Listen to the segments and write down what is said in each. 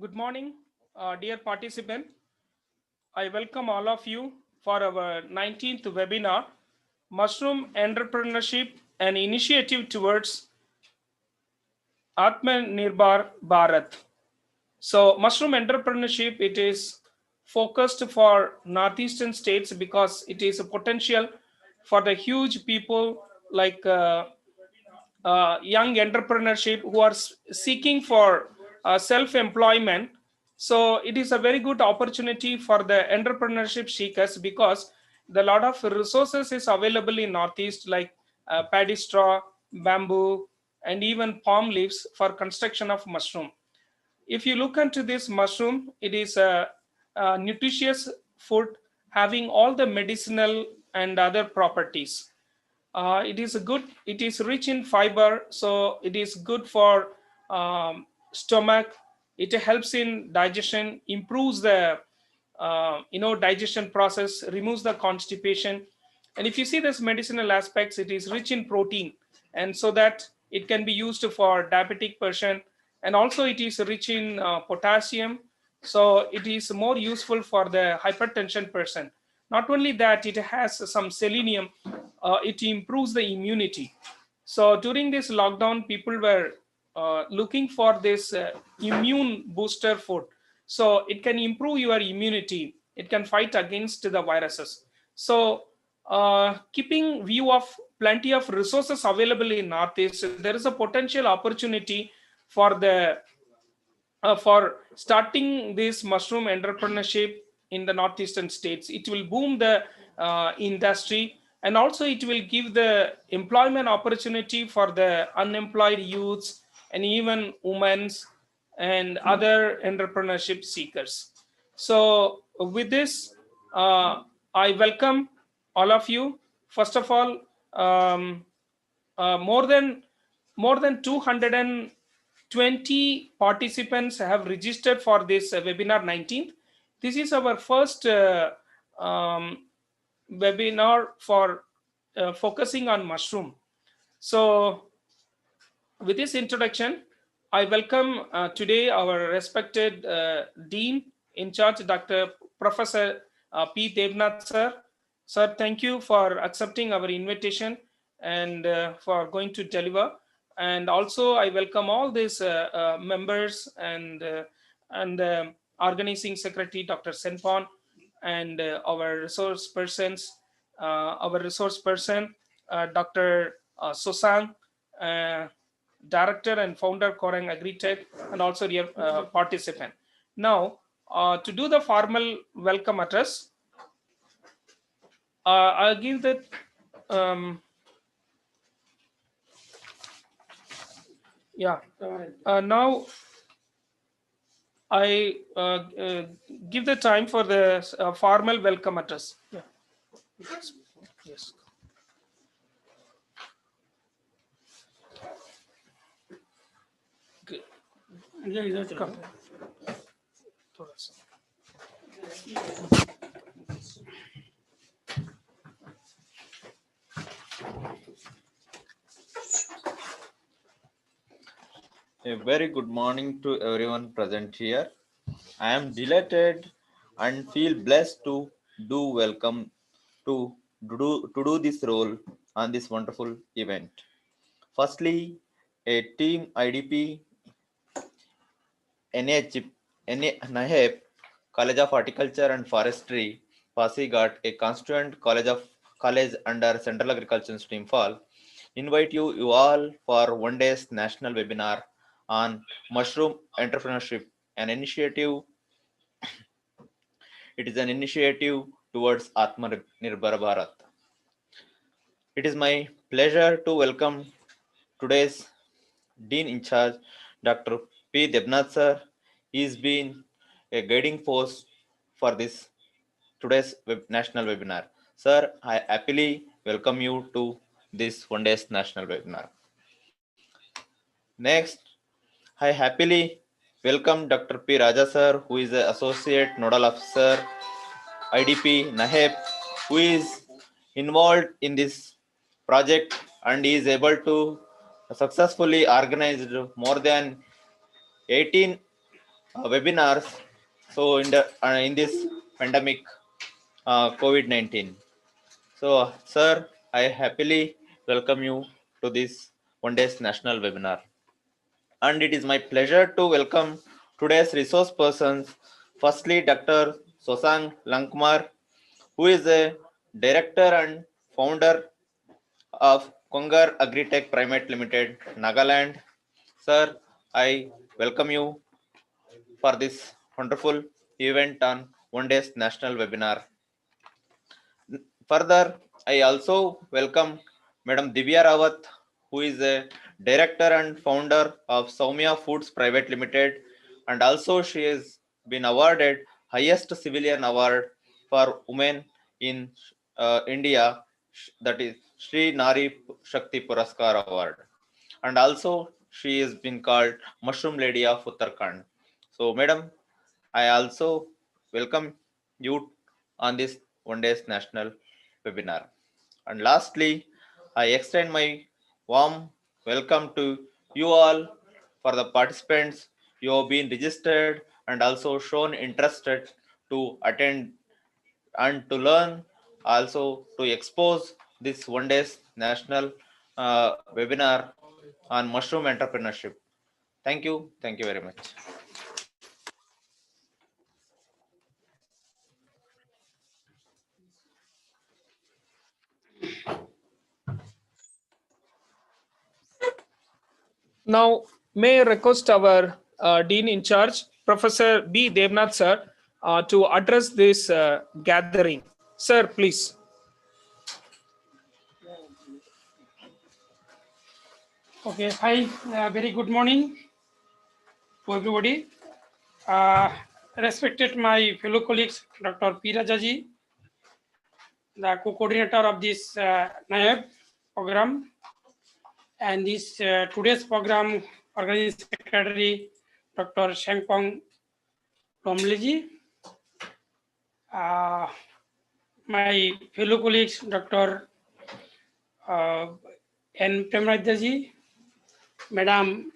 Good morning, dear participant. I welcome all of you for our 19th webinar, Mushroom Entrepreneurship, an initiative towards Atmanirbhar Bharat. So, mushroom entrepreneurship, it is focused for northeastern states because it is a potential for the huge people like young entrepreneurship who are seeking for self-employment. So it is a very good opportunity for the entrepreneurship seekers because the lot of resources is available in northeast like paddy straw, bamboo, and even palm leaves for construction of mushroom. If you look into this mushroom, it is a nutritious food having all the medicinal and other properties. It is a good, it is rich in fiber, so it is good for stomach. It helps in digestion, improves the digestion process, removes the constipation. And if you see this medicinal aspects, it is rich in protein, and so that it can be used for diabetic person. And also it is rich in potassium, so it is more useful for the hypertension person. Not only that, it has some selenium. It improves the immunity. So during this lockdown, people were looking for this immune booster food. So it can improve your immunity. It can fight against the viruses. So keeping view of plenty of resources available in Northeast, there is a potential opportunity for the for starting this mushroom entrepreneurship in the northeastern states. It will boom the industry, and also it will give the employment opportunity for the unemployed youths and even women and other entrepreneurship seekers. So with this, I welcome all of you. First of all, um, more than 220 participants have registered for this webinar 19th. This is our first um, webinar for focusing on mushroom. So with this introduction, I welcome today our respected Dean in charge, Dr. Professor P. Devnath sir. Sir, thank you for accepting our invitation and for going to deliver. And also, I welcome all these members and organizing secretary, Dr. Senpon, and our resource persons, Dr. Susang, uh, director and founder Korang Agritech, and also dear participant. Now, to do the formal welcome address, I'll give the um, yeah. Now I give the time for the formal welcome address. Yeah. Yes. Good. Come. थोड़ा सा. A very good morning to everyone present here. I am delighted and feel blessed to do this role on this wonderful event. Firstly, a team IDP NAHEP College of Horticulture and Forestry, Pasighat, a constituent college under Central Agriculture Stream Fall, invite you all for one day's national webinar on mushroom entrepreneurship, an initiative. It is an initiative towards Atmanirbhar Bharat. It is my pleasure to welcome today's Dean in charge, Dr. P. Debnath sir. He has been a guiding force for this today's national webinar. Sir, I happily welcome you to this one day's national webinar. Next, I happily welcome Dr. P. Raja sir, who is the Associate Nodal Officer, IDP NAHEP, who is involved in this project and is able to successfully organize more than 18 webinars. So in this pandemic, COVID-19. So, sir, I happily welcome you to this one day's national webinar. And it is my pleasure to welcome today's resource persons. Firstly, Dr. Sosang Langkumar, who is a director and founder of Kongar Agritech Private Limited, Nagaland. Sir, I welcome you for this wonderful event on one day's national webinar. Further, I also welcome Madam Divya Rawat, who is a director and founder of Soumya Foods Private Limited, and also she has been awarded highest civilian award for women in India, that is Sri Nari Shakti Puraskar Award, and also she has been called Mushroom Lady of Uttarakhand. So, Madam, I also welcome you on this one day's national webinar. And lastly, I extend my warm welcome to you all for the participants. You have been registered and also shown interested to attend and to learn, also to expose this one day's national webinar on mushroom entrepreneurship. Thank you. Thank you very much. Now, may I request our Dean in charge, Professor B. Devnath sir, to address this gathering. Sir, please. Okay, hi, very good morning to everybody. Uh, Respected my fellow colleagues, Dr. P. Rajaji, the co-coordinator of this NAYAB program, and this today's program organizing secretary, Dr. Shengpong Romleji, my fellow colleagues, Dr. N. Premradyaji, Madam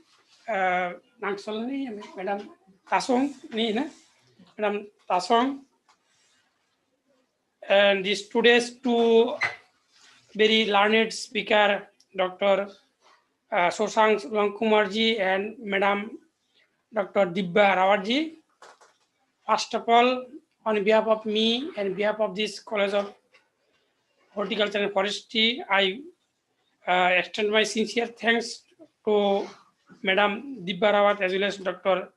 Nangsolani, Madam Tasong, Madam Tasong, and this today's two very learned speaker, Dr. Sosang Langkumarji and Madam Dr. Dibba Rawatji. First of all, on behalf of me and behalf of this College of Horticulture and Forestry, I extend my sincere thanks to Madam Dibba Rawat as well as Dr.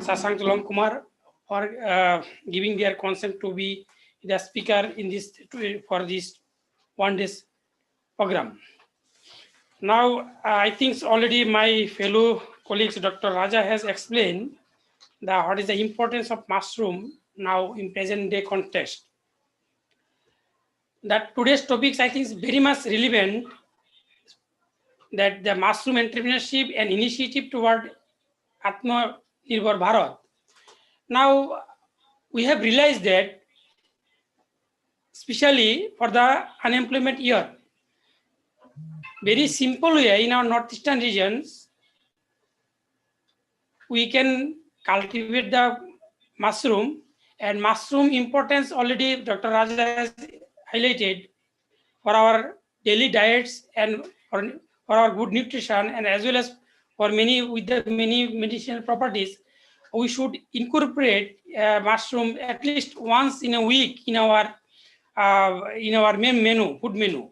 Sasang Langkumar for giving their consent to be the speaker in this for this one day's program. Now, I think already my fellow colleagues, Dr. Raja has explained what is the importance of mushroom now in present day context. That today's topics I think is very much relevant, that the mushroom entrepreneurship and initiative toward Atmanirbhar Bharat. Now, we have realized that especially for the unemployment year, very simple way in our northeastern regions, we can cultivate the mushroom, and mushroom importance already Dr. Raja has highlighted for our daily diets and for our good nutrition, and as well as for many with the many medicinal properties. We should incorporate mushroom at least once in a week in our main menu, food menu.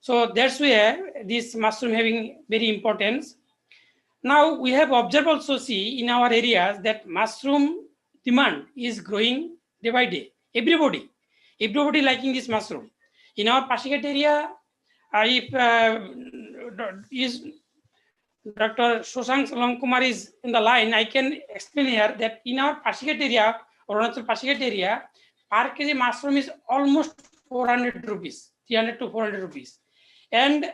So that's where this mushroom having very importance. Now we have observed also see in our areas that mushroom demand is growing day by day. Everybody liking this mushroom. In our Pashigat area, if is Dr. Shoshank Langkumar is in the line, I can explain here that in our Pashigat area, Arunachal Pashigat area, per kg mushroom is almost 400 rupees, 300 to 400 rupees. And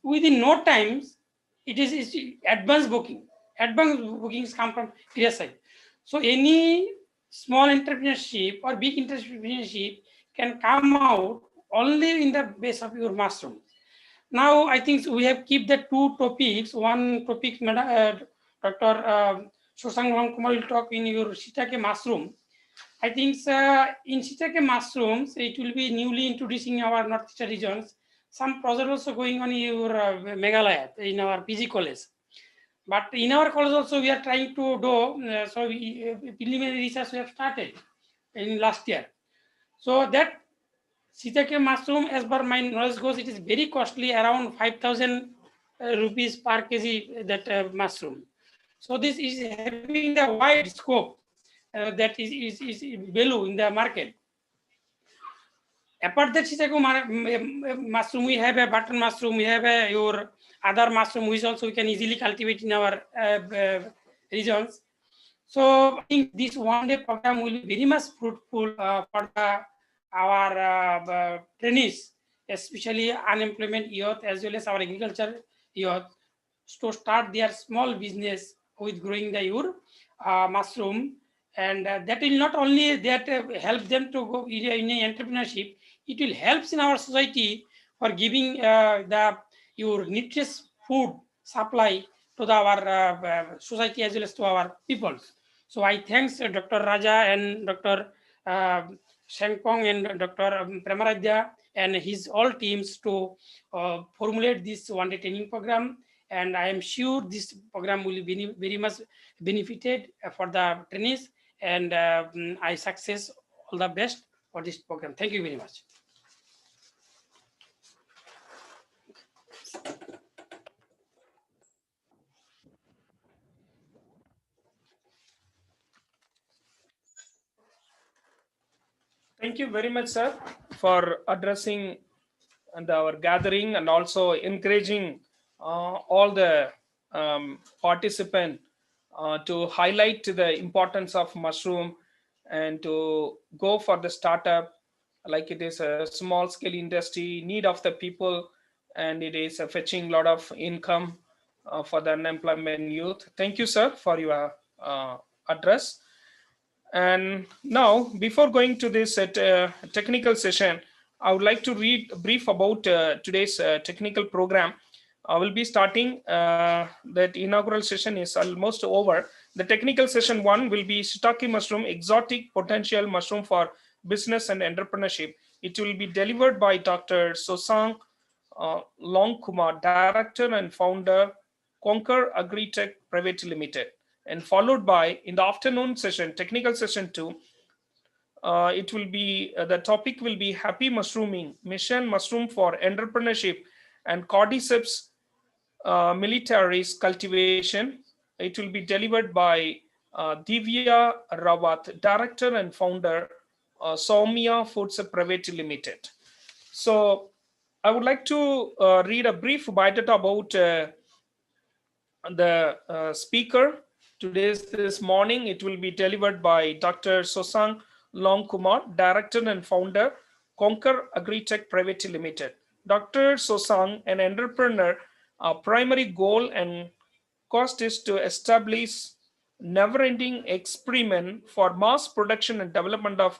within no times, it is advanced booking. Advanced bookings come from Korea side. So any small entrepreneurship or big entrepreneurship can come out only in the base of your mushroom. Now I think we have keep the two topics. One topic, Dr. Shosang Kumar will talk in your Shitake mushroom. I think in Shitake mushrooms, it will be newly introducing our northeastern regions. Some project also going on in your Meghalaya, in our PG college. But in our college also, we are trying to do, so preliminary research we have started in last year. So that Shiitake mushroom, as per my knowledge goes, it is very costly, around 5,000 rupees per kg, that mushroom. So this is having the wide scope that is value in the market. Apart that mushroom, we have a button mushroom, we have a your other mushroom, which also we can easily cultivate in our regions. So I think this one-day program will be very much fruitful for our trainees, especially unemployment youth as well as our agriculture youth, to start their small business with growing the your mushroom, and that will not only that help them to go in entrepreneurship, it will help in our society for giving the your nutritious food supply to our society as well as to our people. So I thanks Dr. Raja and Dr. Shengpong and Dr. Premaradya and his all teams to formulate this one-day training program. And I am sure this program will be very much benefited for the trainees. And I success all the best for this program. Thank you very much. Thank you very much, sir, for addressing and our gathering and also encouraging all the participant to highlight the importance of mushroom and to go for the startup, like it is a small scale industry need of the people, and it is fetching a lot of income for the unemployment youth. Thank you, sir, for your address. And now, before going to this technical session, I would like to read a brief about today's technical program. I will be starting that inaugural session is almost over. The technical session one will be Shiitake mushroom, exotic potential mushroom for business and entrepreneurship. It will be delivered by Dr. Sosang Longkumar, director and founder, Conquer Agritech Private Limited, and followed by in the afternoon session, technical session two. It will be the topic will be happy mushrooming mission mushroom for entrepreneurship and cordyceps militaris cultivation. It will be delivered by Divya Rawat, director and founder, Soumya Foods Private Limited. So I would like to read a brief biodata about the speaker today's this morning. It will be delivered by Dr. Sosang Longkumar, director and founder, Conquer Agritech Private Limited. Dr. Sosang, an entrepreneur, primary goal and cost is to establish never-ending experiment for mass production and development of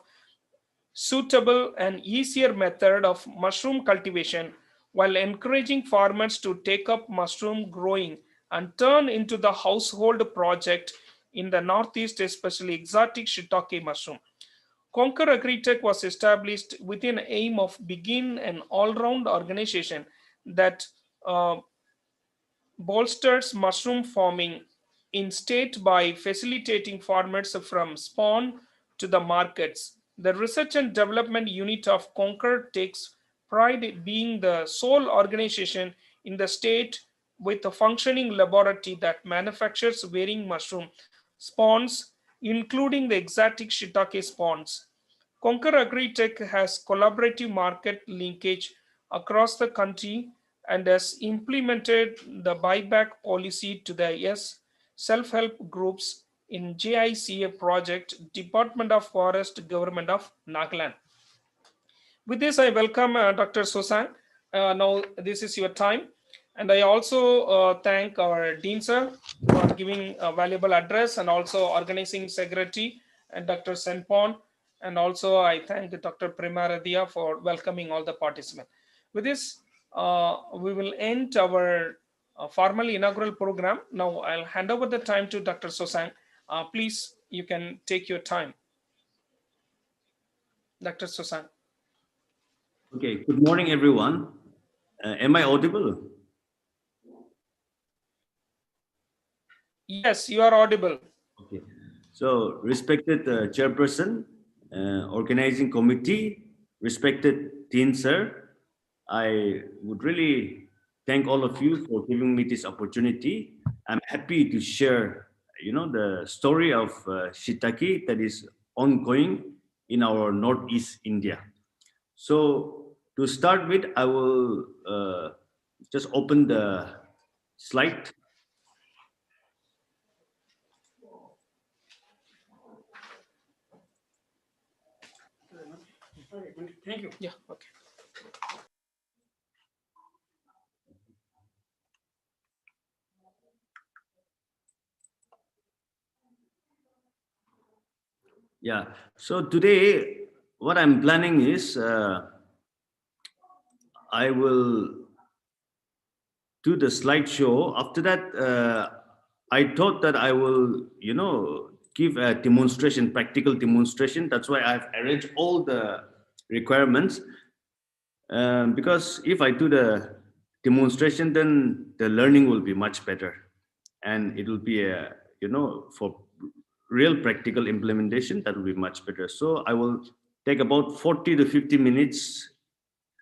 suitable and easier method of mushroom cultivation, while encouraging farmers to take up mushroom growing and turn into the household project in the Northeast, especially exotic Shitake mushroom. Conquer Agritech was established with an aim of begin an all-round organization that bolsters mushroom farming in state by facilitating farmers from spawn to the markets. The research and development unit of Conquer takes pride in being the sole organization in the state with a functioning laboratory that manufactures varying mushroom spawns, including the exotic Shitake spawns. Conquer Agritech has collaborative market linkage across the country and has implemented the buyback policy to the self-help groups in JICA project, Department of Forest, Government of Nagaland. With this, I welcome Dr. Sosang. Now, this is your time. And I also thank our Dean Sir for giving a valuable address and also organizing secretary and Dr. Senpon. And also I thank Dr. Primaradia for welcoming all the participants. With this, we will end our formal inaugural program. Now I'll hand over the time to Dr. Sosang Please, you can take your time. Dr. Susan. Okay, good morning, everyone. Am I audible? Yes, you are audible. Okay. So, respected chairperson, organizing committee, respected Teen Sir, I would really thank all of you for giving me this opportunity. I'm happy to share, the story of Shitake that is ongoing in our Northeast India. So to start with, I will just open the slide. Thank you. Yeah, okay. Yeah. So today, what I'm planning is I will do the slideshow. After that, I thought that I will, give a demonstration, practical demonstration. That's why I've arranged all the requirements. Because if I do the demonstration, then the learning will be much better, and it will be a, for real practical implementation, that will be much better. So I will take about 40 to 50 minutes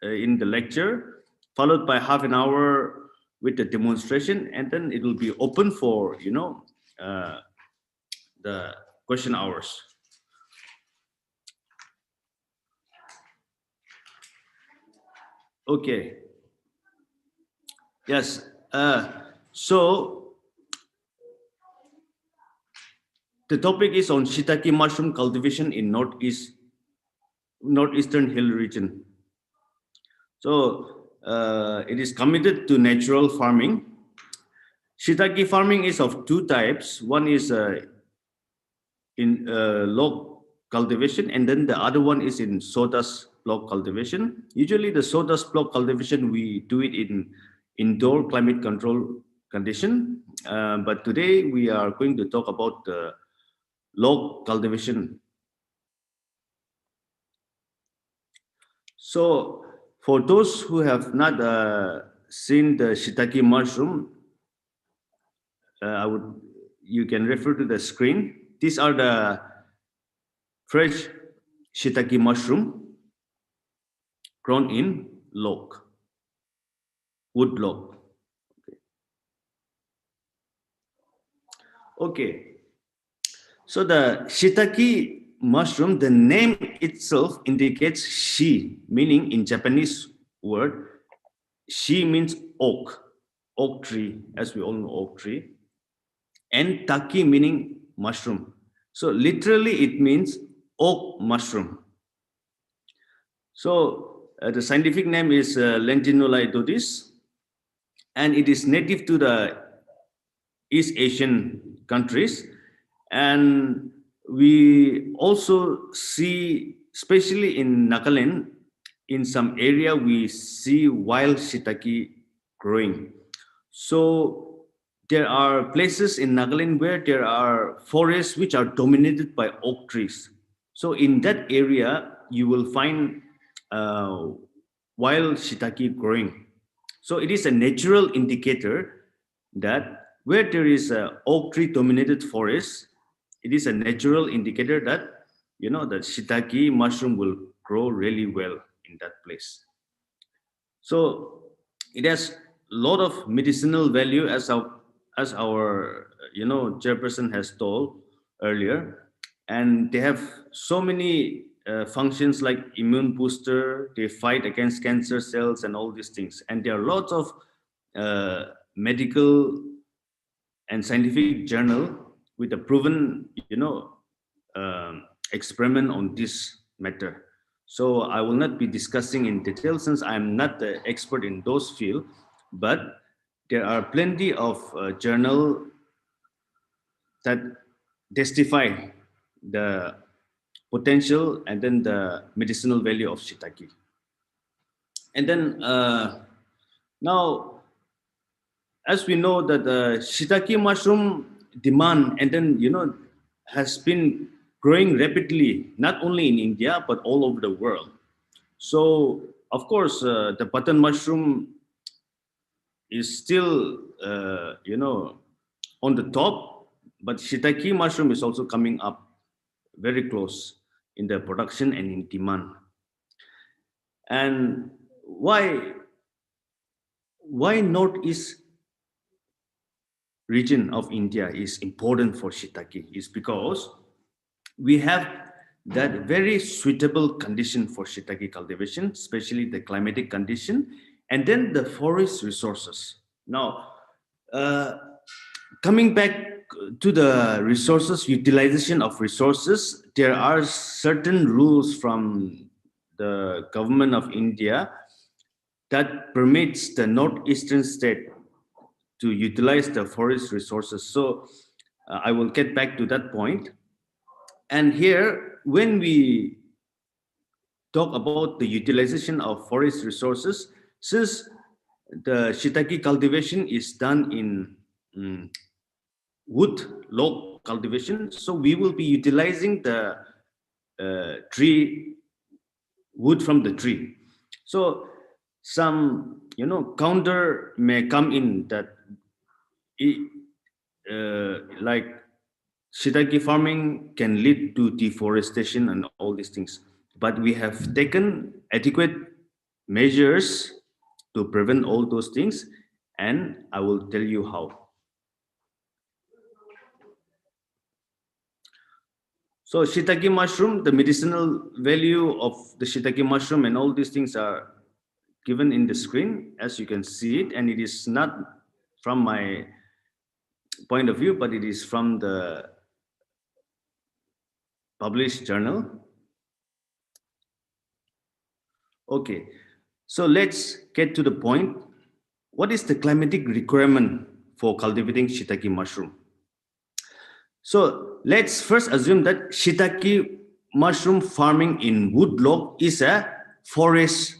in the lecture, followed by half an hour with the demonstration, and then it will be open for uh, the question hours. Okay. Yes. So the topic is on shiitake mushroom cultivation in northeastern hill region. So it is committed to natural farming. Shiitake farming is of two types. One is in log cultivation, and then the other one is in sawdust block cultivation. Usually, the sawdust block cultivation we do it in indoor climate control condition. But today we are going to talk about the log cultivation. So, for those who have not seen the shiitake mushroom, I would you can refer to the screen. These are the fresh shiitake mushroom grown in log, wood log. Okay, so the shiitake mushroom, the name itself indicates shi, meaning in Japanese word, shi means oak, oak tree, as we all know, oak tree, and taki meaning mushroom. So literally it means oak mushroom. So the scientific name is Lentinula edodis, and it is native to the East Asian countries. And we also see, especially in Nagaland, in some area we see wild shiitake growing. So there are places in Nagaland where there are forests which are dominated by oak trees. So in that area, you will find uh, wild shiitake growing. So it is a natural indicator that where there is a oak tree dominated forest, it is a natural indicator that the shiitake mushroom will grow really well in that place. So it has a lot of medicinal value, as our chairperson has told earlier, and they have so many functions like immune booster. They fight against cancer cells and all these things, and there are lots of medical and scientific journal with a proven experiment on this matter. So I will not be discussing in detail since I'm not the expert in those field, but there are plenty of journal that testify the potential and then the medicinal value of shiitake. And then now, as we know that the shiitake mushroom demand, and then has been growing rapidly, not only in India but all over the world. So, of course, the button mushroom is still, on the top, but shiitake mushroom is also coming up very close in the production and in demand. And why northeast region of India is important for shiitake is because we have that very suitable condition for shiitake cultivation, especially the climatic condition, and then the forest resources. Now, uh, coming back to the resources, utilization of resources, there are certain rules from the government of India that permits the northeastern state to utilize the forest resources. So I will get back to that point. And here, when we talk about the utilization of forest resources, since the shiitake cultivation is done in mm, wood log cultivation, so we will be utilizing the tree wood from the tree. So some counter may come in that like shiitake farming can lead to deforestation and all these things. But we have taken adequate measures to prevent all those things, and I will tell you how. So shiitake mushroom, the medicinal value of the shiitake mushroom and all these things are given in the screen as you can see it, and it is not from my point of view, but it is from the published journal. Okay, so let's get to the point. What is the climatic requirement for cultivating shiitake mushroom? So let's first assume that shiitake mushroom farming in woodlot is a forest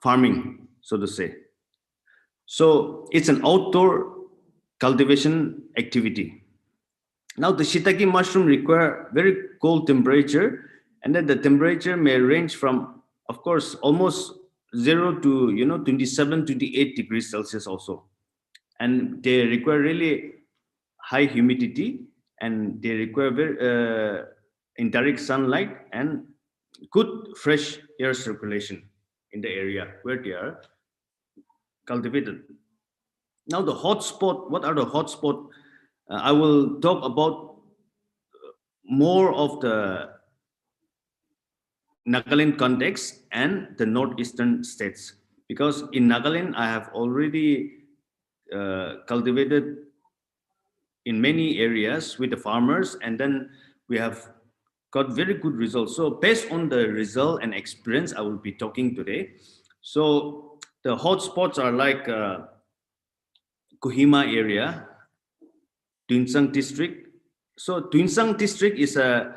farming, so to say. So it's an outdoor cultivation activity. Now the shiitake mushroom require very cold temperature, and then the temperature may range from, of course, almost 0 to 27, 28 degrees Celsius also. And they require really high humidity, and they require very indirect sunlight and good fresh air circulation in the area where they are cultivated. Now the hotspot, what are the hotspot? I will talk about more of the Nagaland context and the northeastern states, because in Nagaland I have already cultivated in many areas with the farmers, and then we have got very good results. So based on the result and experience I will be talking today. So the hotspots are like Kohima area, Tuinsang district. So Tuinsang district is a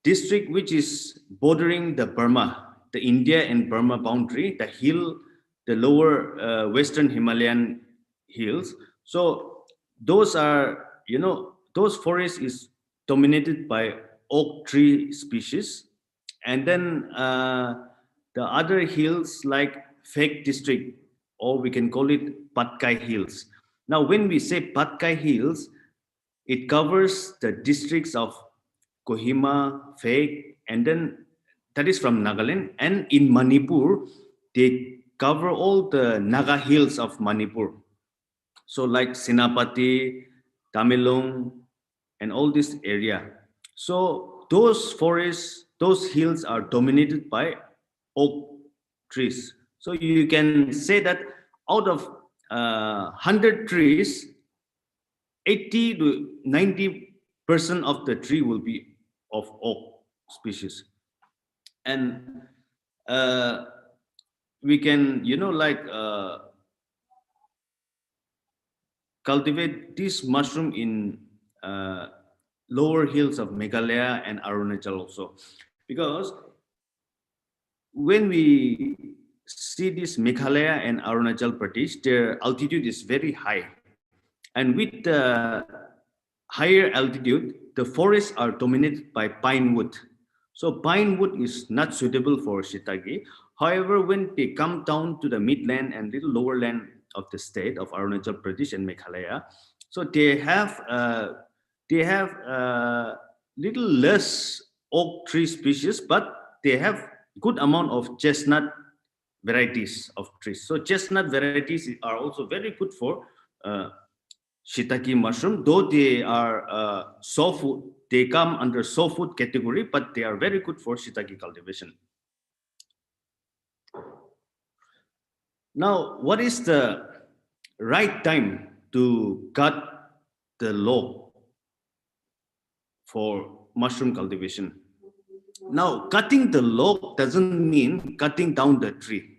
district which is bordering the Burma, the India and Burma boundary, the hill, the lower western Himalayan hills. So those are, those forests is dominated by oak tree species. And then the other hills like Fake district, or we can call it Patkai Hills. Now, when we say Patkai Hills, it covers the districts of Kohima, Fake, and then that is from Nagaland. And in Manipur, they cover all the Naga hills of Manipur. So like Senapati, Tamilung, and all this area. So those forests, those hills are dominated by oak trees. So you can say that out of 100 trees, 80 to 90% of the tree will be of oak species. And uh, we can, cultivate this mushroom in uh, lower hills of Meghalaya and Arunachal also. Because when we see this Meghalaya and Arunachal Pradesh, their altitude is very high. And with the higher altitude, the forests are dominated by pine wood. So pine wood is not suitable for shiitake. However, when they come down to the midland and little lower land of the state of Arunachal Pradesh and Meghalaya, so they have little less oak tree species, but they have good amount of chestnut varieties of trees. So chestnut varieties are also very good for uh, shiitake mushroom, though they are soul food, they come under soul food category, but they are very good for shiitake cultivation. Now, what is the right time to cut the log for mushroom cultivation? Now, cutting the log doesn't mean cutting down the tree.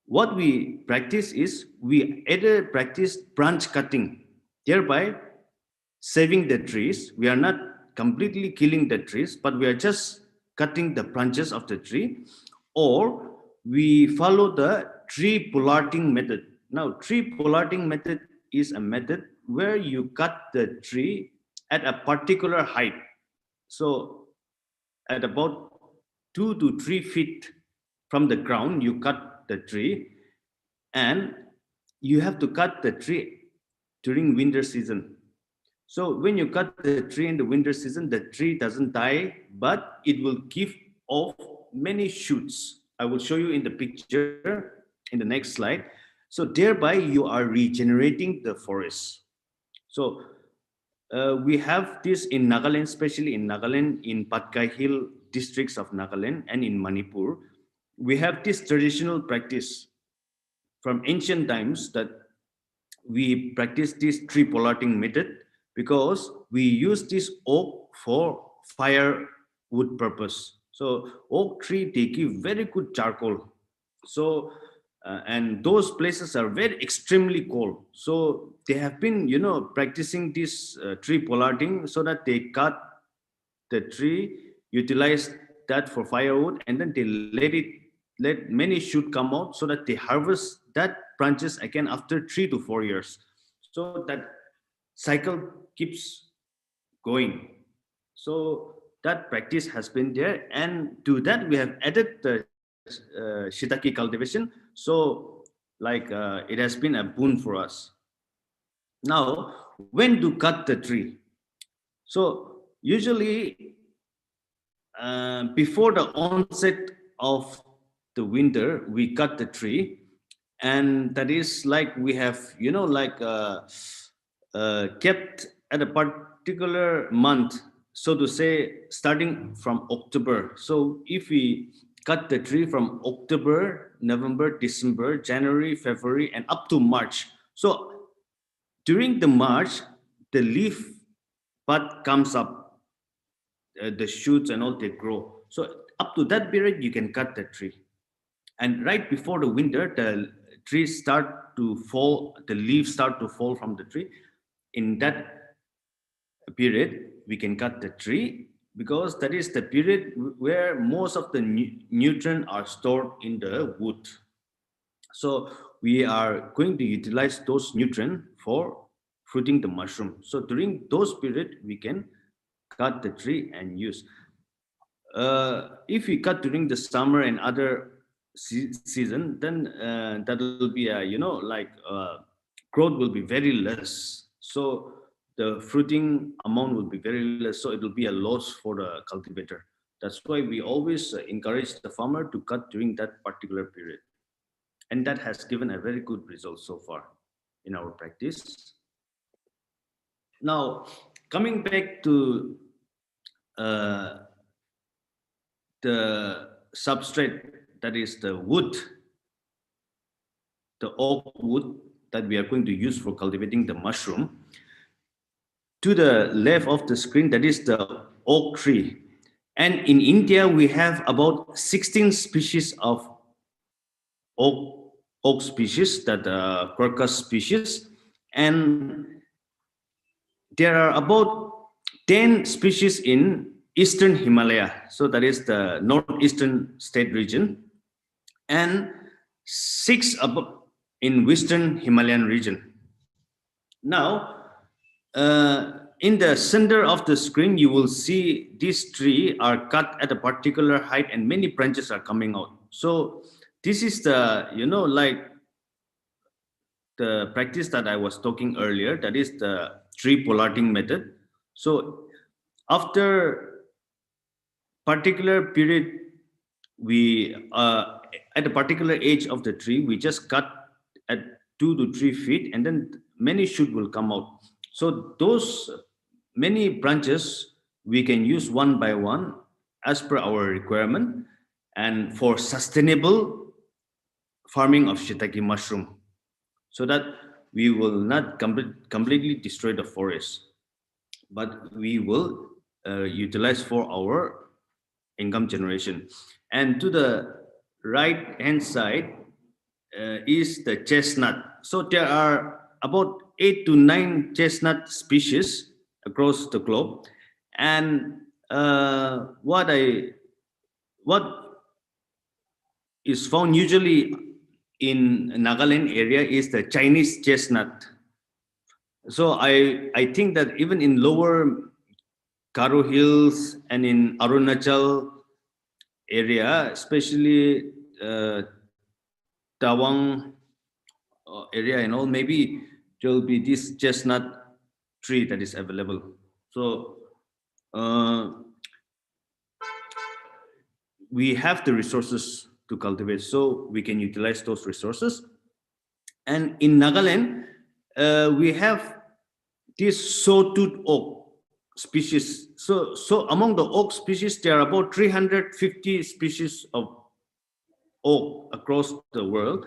What we practice is we either practice branch cutting, thereby saving the trees. We are not completely killing the trees, but we are just cutting the branches of the tree, or we follow the tree pollarding method. Now, tree pollarding method is a method where you cut the tree at a particular height. So, at about 2 to 3 feet from the ground, you cut the tree, and you have to cut the tree during winter season. So when you cut the tree in the winter season, the tree doesn't die, but it will give off many shoots. I will show you in the picture in the next slide. So thereby you are regenerating the forest. So we have this in Nagaland, especially in Nagaland, in Patkai Hill districts of Nagaland and in Manipur. We have this traditional practice from ancient times that we practice this tree pollarding method because we use this oak for firewood purpose. So oak tree they give very good charcoal. So and those places are very extremely cold. So they have been practicing this tree pollarding so that they cut the tree, utilize that for firewood, and then they let many shoot come out so that they harvest that branches again after 3 to 4 years. So that cycle keeps going. So that practice has been there, and to that we have added the shiitake cultivation. So it has been a boon for us. Now, when to cut the tree? So usually before the onset of the winter, we cut the tree, and that is like we have, kept at a particular month, so to say, starting from October. So if we cut the tree from October, November, December, January, February, and up to March. So during the March, the leaf bud comes up, the shoots and all they grow. So up to that period, you can cut the tree. And right before the winter, the trees start to fall, the leaves start to fall from the tree. In that period, we can cut the tree because that is the period where most of the nutrients are stored in the wood. So we are going to utilize those nutrients for fruiting the mushroom. So during those period, we can cut the tree and use. If we cut during the summer and other season, then that will be a growth will be very less. So the fruiting amount will be very less. So it will be a loss for the cultivator. That's why we always encourage the farmer to cut during that particular period, and that has given a very good result so far in our practice. Now, coming back to uh, the substrate, that is the wood, the oak wood that we are going to use for cultivating the mushroom. To the left of the screen, that is the oak tree. And in India, we have about 16 species of oak species, that quercus species. And there are about 10 species in Eastern Himalaya. So that is the northeastern state region, and 6 in Western Himalayan region. Now, in the center of the screen, you will see these tree are cut at a particular height and many branches are coming out. So this is the, like the practice that I was talking earlier, that is the tree pollarding method. So after particular period, we at a particular age of the tree, we just cut at 2 to 3 feet, and then many shoot will come out. So those many branches we can use one by one as per our requirement, and for sustainable farming of shiitake mushroom, so that we will not completely destroy the forest, but we will utilize for our income generation. And to the right hand side is the chestnut. So there are about 8 to 9 chestnut species across the globe, and what is found usually in Nagaland area is the Chinese chestnut. So I think that even in lower Karo Hills and in Arunachal area, especially Tawang area and all, maybe there will be this chestnut tree that is available. So uh, we have the resources to cultivate, so we can utilize those resources. And in Nagaland, we have this sawtooth oak species. So among the oak species, there are about 350 species of oak across the world,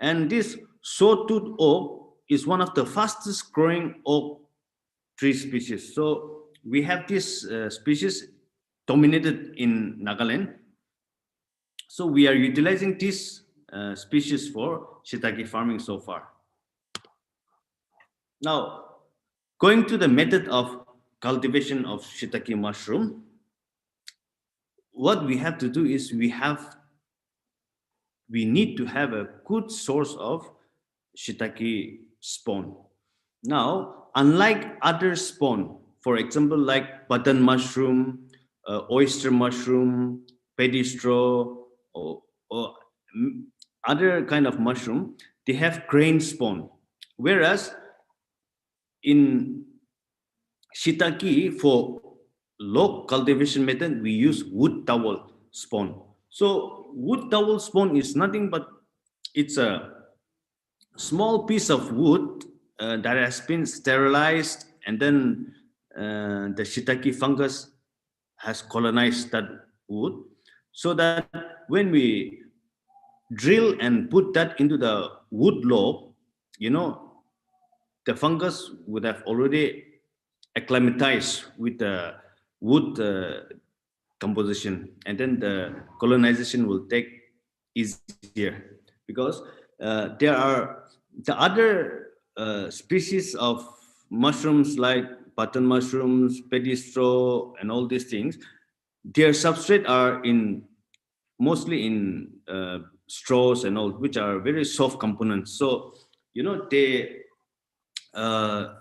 and this sawtooth oak is one of the fastest growing oak tree species. So we have this species dominated in Nagaland. So we are utilizing this species for shiitake farming so far. Now, going to the method of cultivation of shiitake mushroom, what we have to do is we need to have a good source of shiitake spawn. Now, unlike other spawn, for example, like button mushroom, oyster mushroom, pedistro, or other kind of mushroom, they have grain spawn. Whereas in shiitake, for low cultivation method, we use wood towel spawn. So wood towel spawn is nothing but it's a small piece of wood that has been sterilized, and then the shiitake fungus has colonized that wood, so that when we drill and put that into the wood lobe, you know, the fungus would have already acclimatized with the wood composition, and then the colonization will take easier, because there are the other species of mushrooms like button mushrooms, pedistro, and all these things. Their substrate are in mostly in straws and all, which are very soft components. So you know they uh,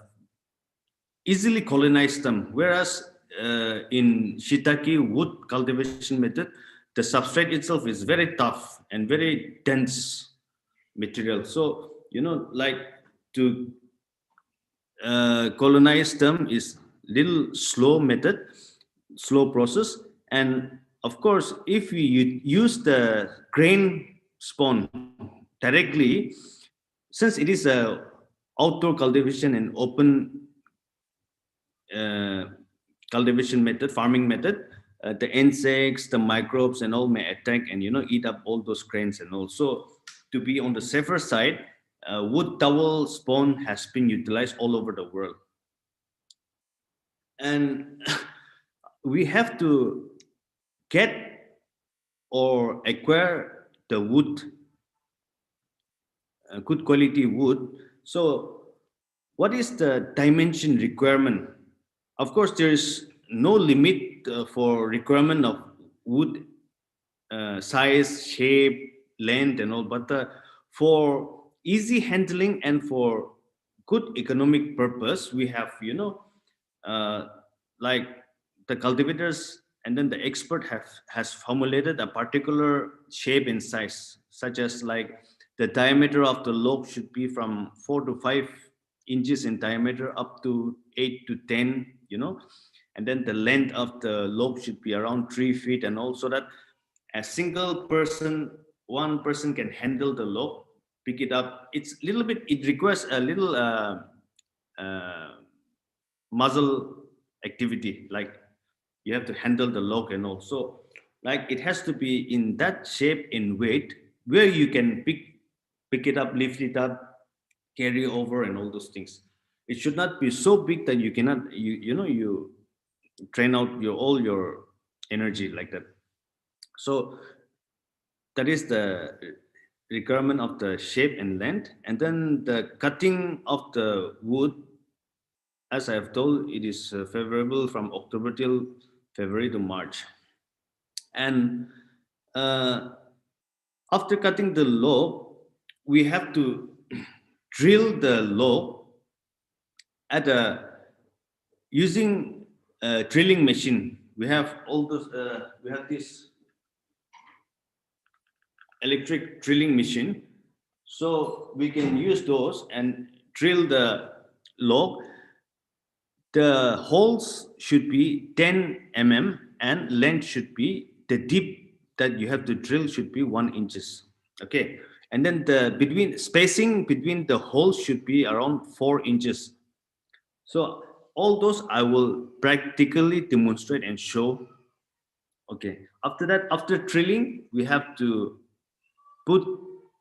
easily colonize them. Whereas in shiitake wood cultivation method, the substrate itself is very tough and very dense material. So you know, like to colonize them is little slow method, slow process. And of course, if we use the grain spawn directly, since it is a outdoor cultivation and open uh, cultivation method, farming method, the insects, the microbes, and all may attack and eat up all those grains. And also, to be on the safer side, wood towel spawn has been utilized all over the world, and we have to get or acquire the wood, good quality wood. So, what is the dimension requirement? Of course, there is no limit for requirement of wood size, shape, length, and all. But for easy handling and for good economic purpose, we have, uh, like the cultivators and then the expert have has formulated a particular shape and size, such as like the diameter of the lobe should be from 4 to 5 inches in diameter up to 8 to 10, and then the length of the lobe should be around 3 feet, and also that a single person, one person can handle the lobe, pick it up. It's a little bit, it requires a little uh, muscle activity, like you have to handle the log, and also like it has to be in that shape in weight where you can pick it up, lift it up, carry over, and all those things. It should not be so big that you cannot, you train out your all your energy like that. So that is the requirement of the shape and length. And then the cutting of the wood, as I have told, it is favorable from October till February to March. And uh, after cutting the lobe, we have to drill the lobe at a using a drilling machine. We have all those. We have this electric drilling machine, so we can use those and drill the log. The holes should be 10 mm and length should be, the deep that you have to drill should be 1 inches. Okay. And then the between spacing between the holes should be around 4 inches. So all those I will practically demonstrate and show. Okay. After that, after drilling, we have to put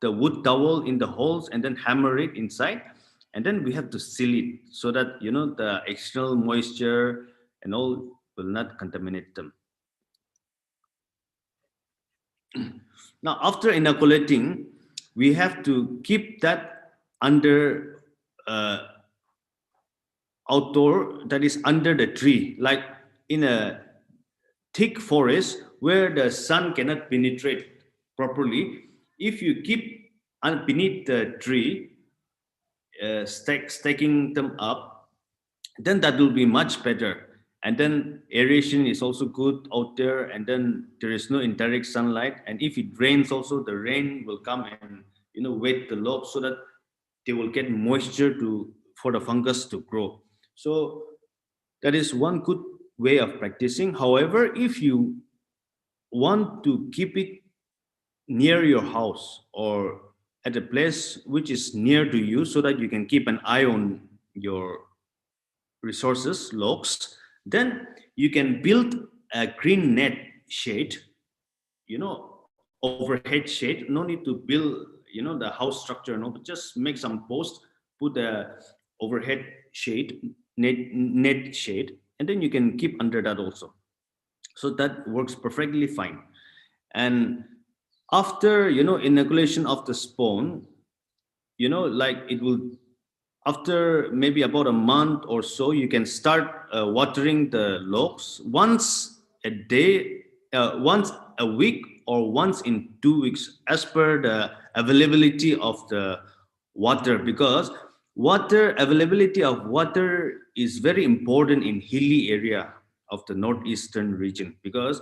the wood dowel in the holes and then hammer it inside, and then we have to seal it so that the external moisture and all will not contaminate them. Now after inoculating, we have to keep that under uh, outdoor, that is under the tree, like in a thick forest where the sun cannot penetrate properly. If you keep beneath the tree, stacking them up, then that will be much better. And then aeration is also good out there, and then there is no indirect sunlight. And if it rains, also the rain will come and wet the lobe so that they will get moisture to for the fungus to grow. So that is one good way of practicing. However, if you want to keep it near your house or at a place which is near to you so that you can keep an eye on your resources, logs, then you can build a green net shade, overhead shade. No need to build, the house structure, no, but just make some posts, put the overhead shade, net shade, and then you can keep under that also. So that works perfectly fine. And after inoculation of the spawn, like it will, after maybe about a month or so, you can start watering the logs once a day, once a week, or once in 2 weeks, as per the availability of the water. Because water availability of water is very important in hilly area of the northeastern region, because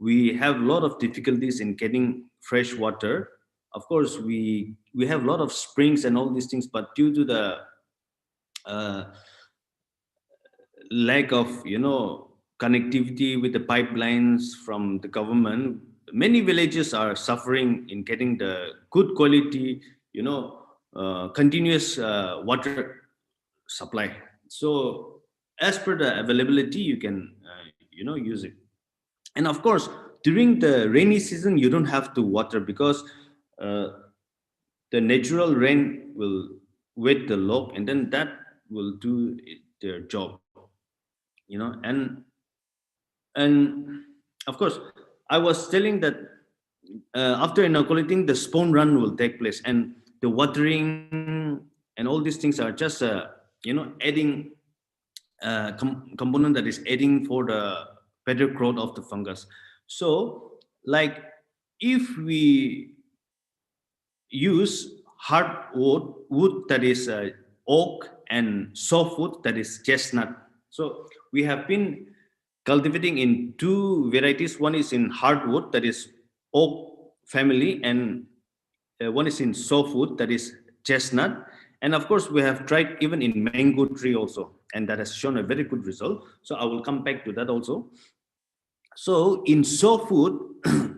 we have a lot of difficulties in getting fresh water. Of course, we have a lot of springs and all these things, but due to the uh, lack of connectivity with the pipelines from the government, many villages are suffering in getting the good quality, continuous water supply. So as per the availability, you can use it. And of course, during the rainy season, you don't have to water, because uh, the natural rain will wet the log, and then that will do their job. And of course, I was telling that after inoculating, the spawn run will take place, and the watering and all these things are just adding component that is adding for the better growth of the fungus. So like, if we use hardwood wood that is oak and softwood, that is chestnut. So we have been cultivating in two varieties. One is in hardwood, that is oak family, and one is in softwood, that is chestnut. And of course, we have tried even in mango tree also, and that has shown a very good result. So I will come back to that also. So in softwood,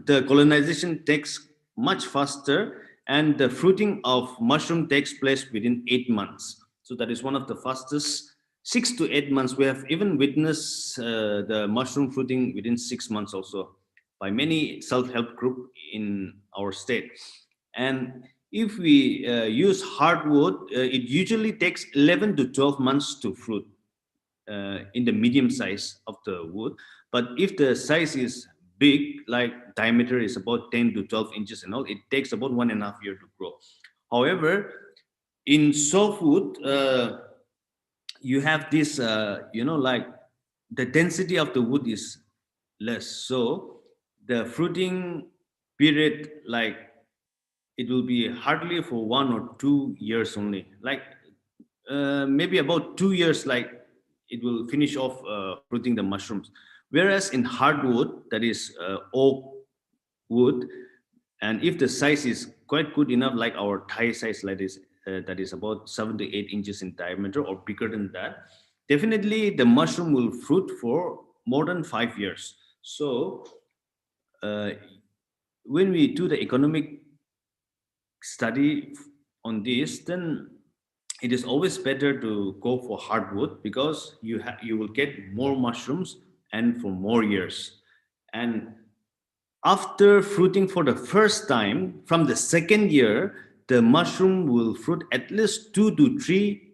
the colonization takes much faster, and the fruiting of mushroom takes place within 8 months. So that is one of the fastest. 6 to 8 months. We have even witnessed the mushroom fruiting within 6 months also by many self-help group in our state. And if we use hardwood, it usually takes 11 to 12 months to fruit in the medium size of the wood. But if the size is big, like diameter is about 10 to 12 inches and all, it takes about 1.5 years to grow. However, in softwood, you have this, like the density of the wood is less. So the fruiting period, like it will be hardly for 1 or 2 years only. Like maybe about 2 years, like it will finish off fruiting the mushrooms. Whereas in hardwood, that is oak wood, and if the size is quite good enough, like our thigh size, like this, that is about 7 to 8 inches in diameter or bigger than that, definitely the mushroom will fruit for more than 5 years. So uh, when we do the economic study on this, then it is always better to go for hardwood because you will get more mushrooms and for more years. And after fruiting for the first time, from the second year, the mushroom will fruit at least 2 to 3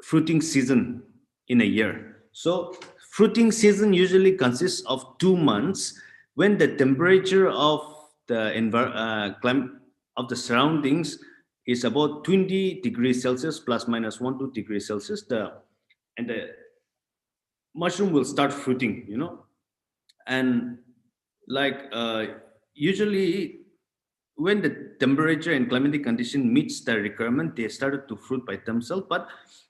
fruiting season in a year. So fruiting season usually consists of 2 months when the temperature of the climate of the surroundings is about 20 degrees Celsius plus minus 1 to 2 degrees Celsius. The mushroom will start fruiting, and like usually when the temperature and climatic condition meets the requirement, they started to fruit by themselves. But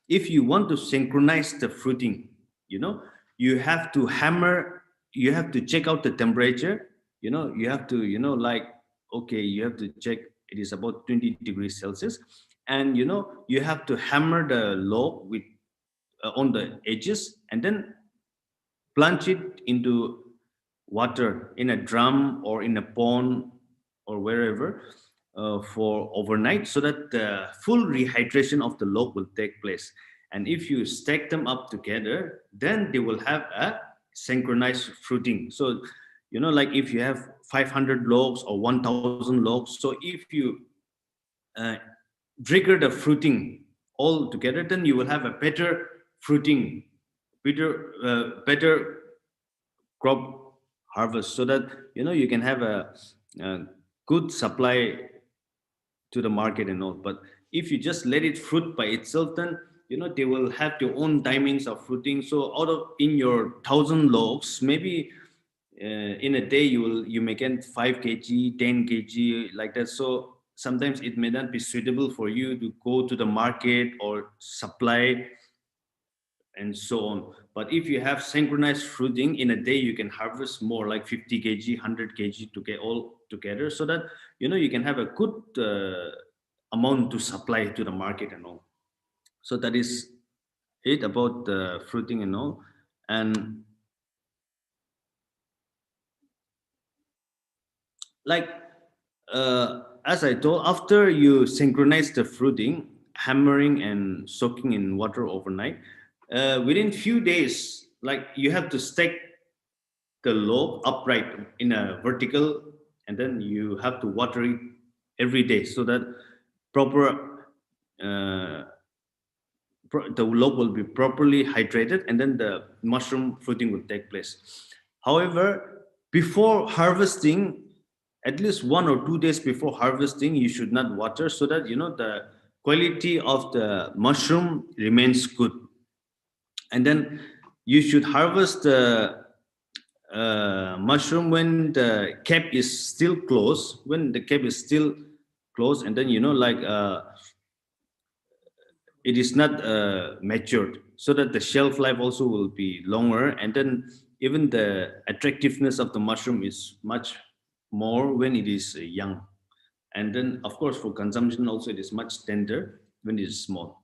if you want to synchronize the fruiting, you know you have to hammer, you have to check out the temperature, you have to, like, okay, you have to check it is about 20 degrees Celsius, and you have to hammer the log with on the edges, and then plunge it into water in a drum or in a pond or wherever for overnight, so that the full rehydration of the log will take place. And if you stack them up together, then they will have a synchronized fruiting. So like if you have 500 logs or 1000 logs, so if you uh, trigger the fruiting all together, then you will have a better fruiting, better crop harvest, so that you can have a good supply to the market and all. But if you just let it fruit by itself, then they will have their own timings of fruiting. So out of in your 1000 logs, maybe in a day you may get 5 kg, 10 kg, like that. So sometimes it may not be suitable for you to go to the market or supply and so on. But if you have synchronized fruiting, in a day you can harvest more, like 50 kg, 100 kg to get all together, so that you can have a good amount to supply to the market and all. So that is it about the fruiting and all. And like as I told, after you synchronize the fruiting, hammering and soaking in water overnight, within few days, like you have to stack the log upright in a vertical, and then you have to water it every day, so that proper uh, the log will be properly hydrated, and then the mushroom fruiting will take place. However, before harvesting, at least 1 or 2 days before harvesting, you should not water, so that the quality of the mushroom remains good. And then you should harvest the mushroom when the cap is still closed, and then it is not matured, so that the shelf life also will be longer, and then even the attractiveness of the mushroom is much more when it is young. And then of course for consumption also it is much tender when it is small.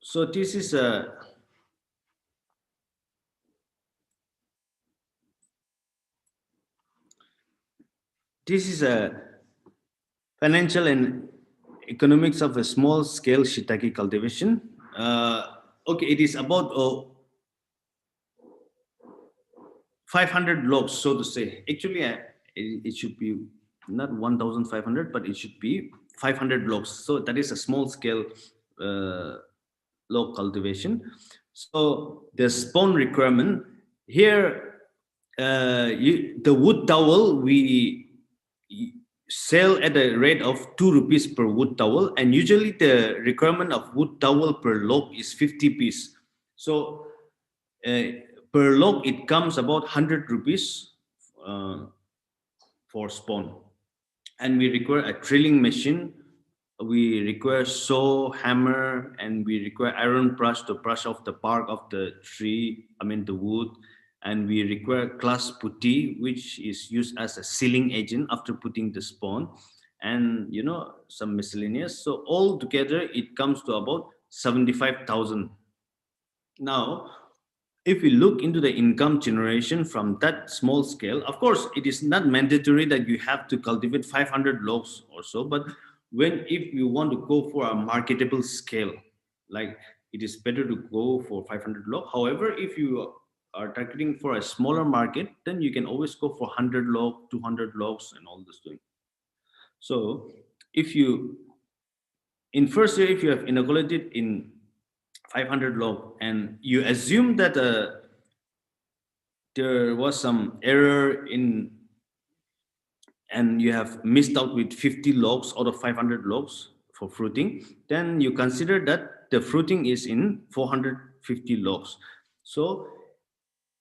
So this is a financial and economics of a small scale shiitake cultivation. Okay, it is about 500 logs, so to say. Actually, it should be not 1,500, but it should be 500 logs. So that is a small scale uh, log cultivation. So the spawn requirement here, the wood towel we sell at a rate of 2 rupees per wood towel, and usually the requirement of wood towel per log is 50 piece. So uh, per log it comes about 100 rupees uh, for spawn. And we require a drilling machine, we require saw, hammer, and we require iron brush to brush off the bark of the tree, I mean the wood. And we require glass putty, which is used as a sealing agent after putting the spawn, and some miscellaneous. So all together it comes to about 75,000. Now, if we look into the income generation from that small scale, of course, it is not mandatory that you have to cultivate 500 logs or so, but when if you want to go for a marketable scale, like it is better to go for 500 log. However, if you are targeting for a smaller market, then you can always go for 100 log, 200 logs, and all this thing. So, if you in first year, if you have inoculated in 500 log and you assume that there was some error in and you have missed out with 50 logs out of 500 logs for fruiting, then you consider that the fruiting is in 450 logs. So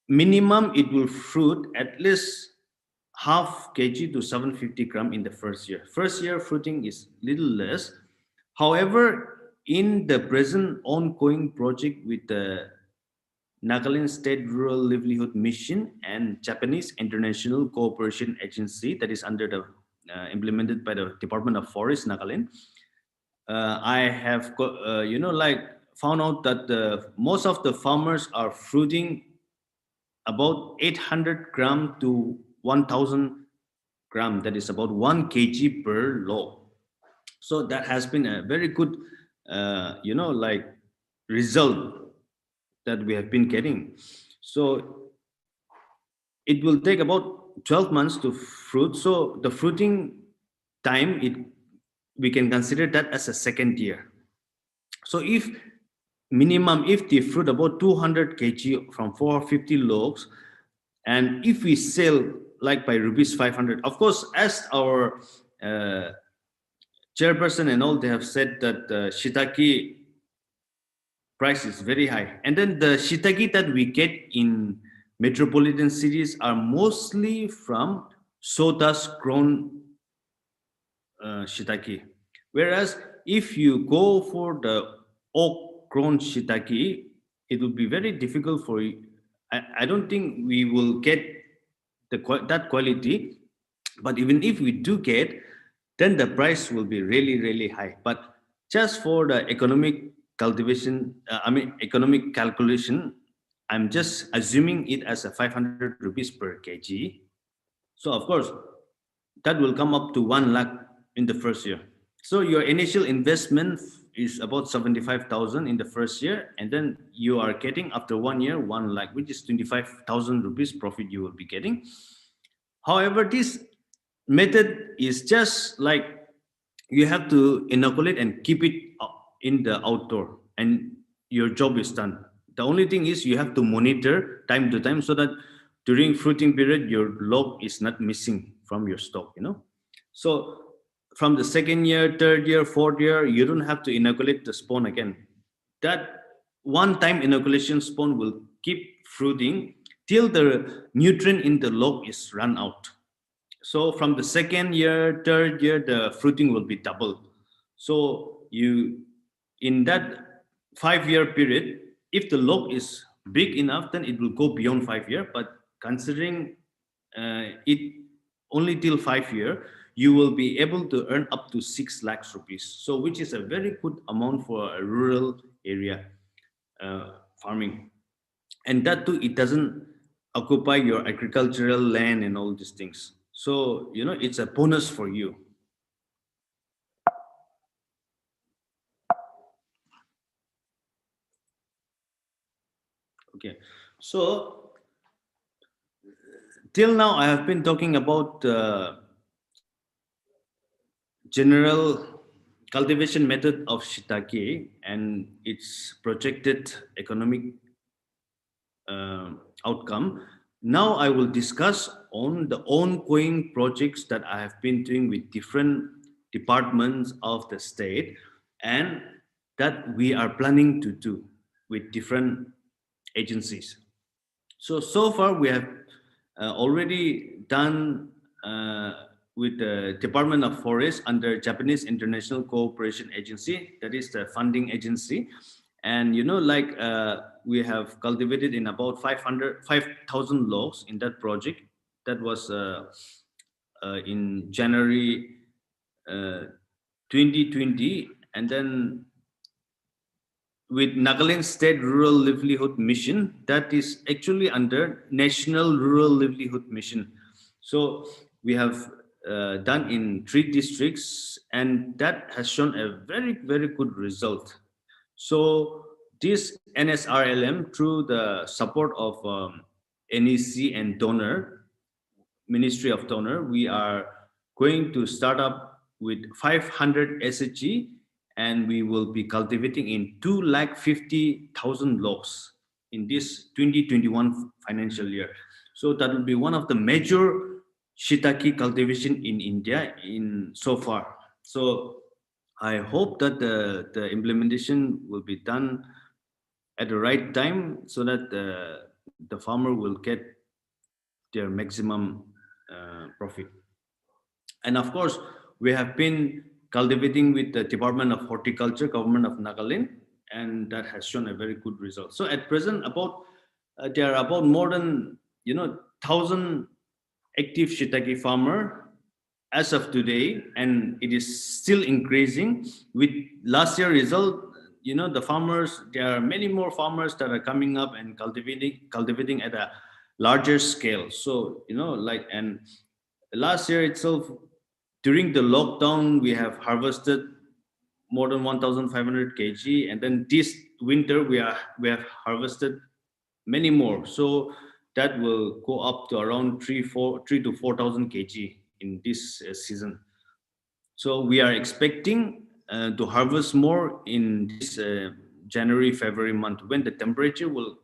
minimum it will fruit at least half kg to 750 gram in the first year. First year fruiting is little less. However, in the present ongoing project with the Nagaland State Rural Livelihood Mission and Japanese International Cooperation Agency, that is under the implemented by the Department of Forest Nagaland. I have like found out that most of the farmers are fruiting about 800 gram to 1,000 gram. That is about 1 kg per log. So that has been a very good, like result that we have been getting. So it will take about 12 months to fruit. So the fruiting time, we can consider that as a second year. So if minimum, if they fruit about 200 kg from 450 logs, and if we sell like by rupees 500, of course, as our uh, chairperson and all, they have said that the Shitake price is very high. And then the Shitake that we get in metropolitan cities are mostly from sawdust grown Shitake. Whereas if you go for the oak grown Shitake, it will be very difficult for you. I don't think we will get that quality. But even if we do get, then the price will be really, really high. But just for the economic cultivation, economic calculation, I'm just assuming it as a 500 rupees per kg. So, of course, that will come up to 1 lakh in the first year. So, your initial investment is about 75,000 in the first year, and then you are getting after 1 year 1 lakh, which is 25,000 rupees profit you will be getting. However, this method is just like you have to inoculate and keep it in the outdoor, and your job is done. The only thing is you have to monitor time to time so that during fruiting period your log is not missing from your stock. So from the second year, third year, fourth year, you don't have to inoculate the spawn again. That one time inoculation spawn will keep fruiting till the nutrient in the log is run out. So from the second year, third year, the fruiting will be double. So you, in that 5 year period, if the log is big enough, then it will go beyond 5 year. But considering it only till 5 year, you will be able to earn up to 6 lakhs rupees. So which is a very good amount for a rural area farming. And that too, it doesn't occupy your agricultural land and all these things. So it's a bonus for you. Okay, so till now I have been talking about general cultivation method of shiitake and its projected economic outcome. Now I will discuss on the ongoing projects that I have been doing with different departments of the state and that we are planning to do with different agencies. So far we have already done with the Department of Forest under Japanese International Cooperation Agency, that is the funding agency. And we have cultivated in about 5,000 logs in that project. That was in January 2020. And then with Nagaland State Rural Livelihood Mission, that is actually under National Rural Livelihood Mission. So we have done in 3 districts, and that has shown a very, very good result. So this NSRLM, through the support of NEC and donor, Ministry of Donor, we are going to start up with 500 SHG, and we will be cultivating in 250,000 logs in this 2021 financial year. So that will be one of the major shiitake cultivation in India in so far. So I hope that the implementation will be done at the right time so that the farmer will get their maximum profit. And of course, we have been cultivating with the Department of Horticulture, Government of Nagaland, and that has shown a very good result. So at present, about there are about more than 1,000 active shiitake farmer as of today, and it is still increasing. With last year result, the farmers, there are many more farmers that are coming up and cultivating at a larger scale. So and last year itself, during the lockdown, we have harvested more than 1,500 kg, and then this winter we have harvested many more. So that will go up to around 3 to 4,000 kg in this season. So we are expecting to harvest more in this January, February month when the temperature will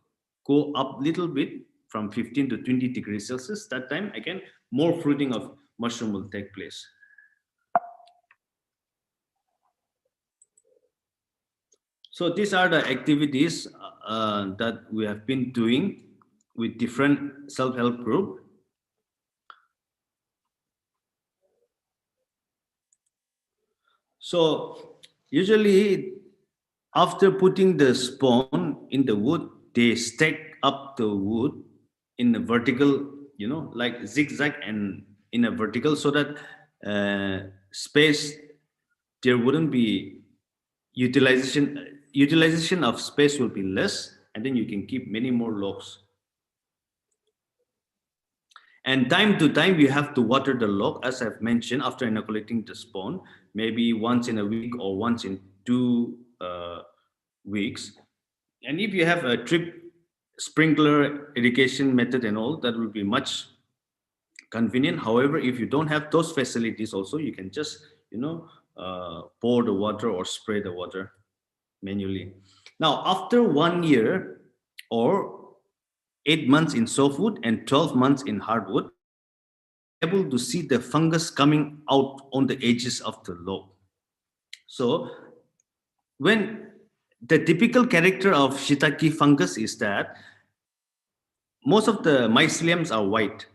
go up little bit from 15 to 20 degrees Celsius. That time again, more fruiting of mushroom will take place. So these are the activities that we have been doing with different self-help group. So usually after putting the spawn in the wood, they stack up the wood in a vertical, like zigzag and in a vertical, so that space, there wouldn't be utilization of space will be less, and then you can keep many more logs. And time to time, you have to water the log, as I've mentioned, after inoculating the spawn, maybe once in a week or once in 2 weeks. And if you have a drip sprinkler irrigation method and all, that will be much convenient. However, if you don't have those facilities also, you can just, pour the water or spray the water manually. Now, after 1 year or 8 months in softwood and 12 months in hardwood, you will be able to see the fungus coming out on the edges of the log. So when the typical character of shiitake fungus is that most of the myceliums are white,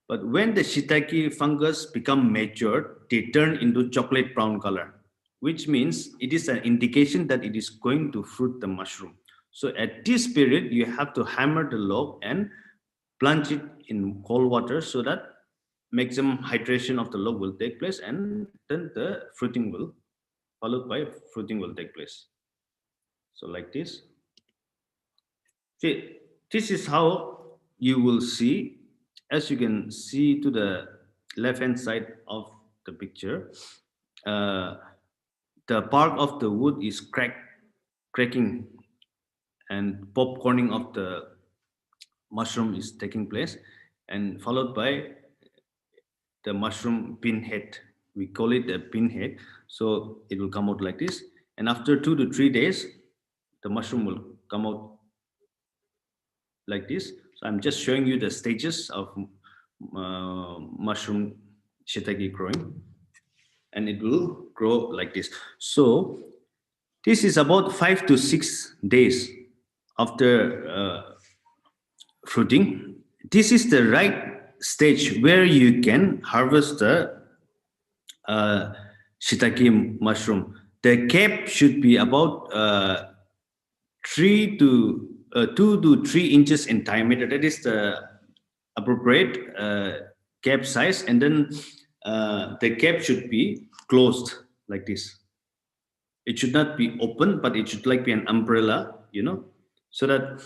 But when the shiitake fungus become mature, they turn into chocolate brown color, which means it is an indication that it is going to fruit the mushroom. So at this period, you have to hammer the log and plunge it in cold water so that maximum hydration of the log will take place, and then the fruiting will followed by fruiting will take place. So like this. See, this is how you will see, as you can see to the left hand side of the picture, uh, the bark of the wood is cracking, and popcorning of the mushroom is taking place, and followed by the mushroom pinhead. We call it a pinhead. So it will come out like this. And after 2 to 3 days, the mushroom will come out like this. So I'm just showing you the stages of mushroom shiitake growing, and it will grow like this. So this is about 5 to 6 days after fruiting. This is the right stage where you can harvest the uh, shiitake mushroom. The cap should be about 2 to 3 inches in diameter. That is the appropriate cap size, and then the cap should be closed like this. It should not be open, but it should like be an umbrella, so that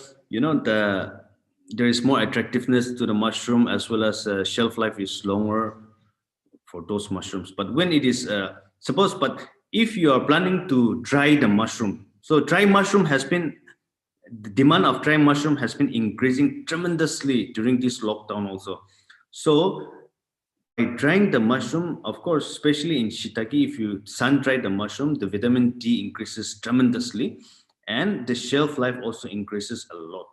there is more attractiveness to the mushroom, as well as shelf life is longer for those mushrooms. But when it is suppose, but if you are planning to dry the mushroom, so dry mushroom has been the demand of dry mushroom has been increasing tremendously during this lockdown also. So by drying the mushroom, of course, especially in shiitake, if you sun dry the mushroom, the vitamin D increases tremendously, and the shelf life also increases a lot.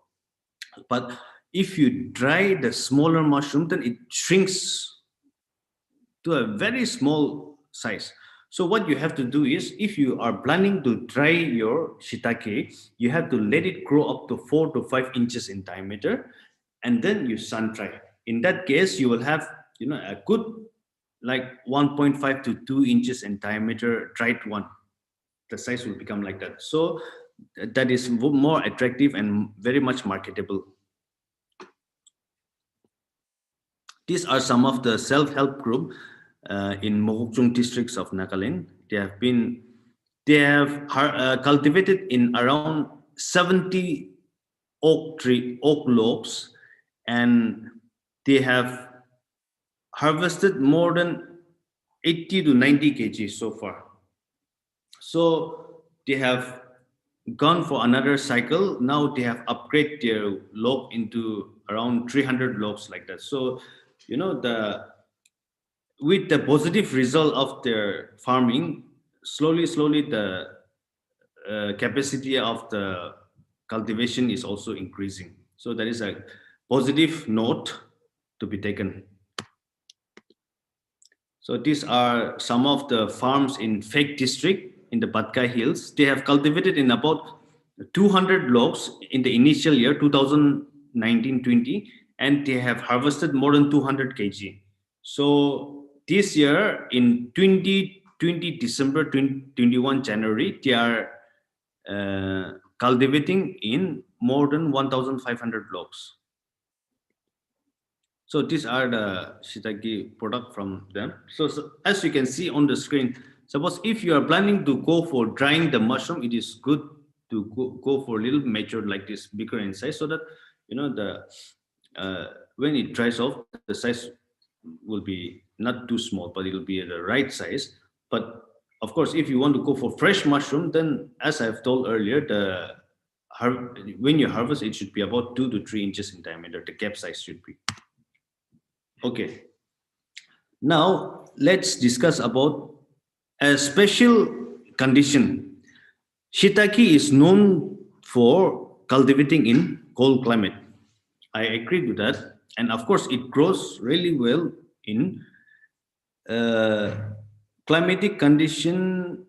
But if you dry the smaller mushroom, then it shrinks to a very small size. So what you have to do is, if you are planning to dry your shiitake, you have to let it grow up to 4 to 5 inches in diameter, and then you sun dry. In that case, you will have a good like 1.5 to 2 inches in diameter dried one. The size will become like that. So that is more attractive and very much marketable. These are some of the self-help group in Mokokchung districts of Nagaland. They have cultivated in around 70 oak logs, and they have harvested more than 80 to 90 kg so far. So they have gone for another cycle. Now they have upgraded their log into around 300 logs like that. So the with the positive result of their farming, slowly the capacity of the cultivation is also increasing. So that is a positive note to be taken. So these are some of the farms in Fake district in the Batkai Hills. They have cultivated in about 200 logs in the initial year 2019-20, and they have harvested more than 200 kg. So this year in 2020 December 2021 January, they are cultivating in more than 1,500 logs. So these are the shiitake product from them. So as you can see on the screen, suppose if you are planning to go for drying the mushroom, it is good to go for a little matured like this, bigger in size, so that the when it dries off, the size will be not too small, but it will be the right size. But of course, if you want to go for fresh mushroom, then as I've told earlier, when you harvest, it should be about 2 to 3 inches in diameter. The cap size should be. Okay. Now let's discuss about a special condition. Shiitake is known for cultivating in cold climate. I agree with that. And of course, it grows really well in climatic condition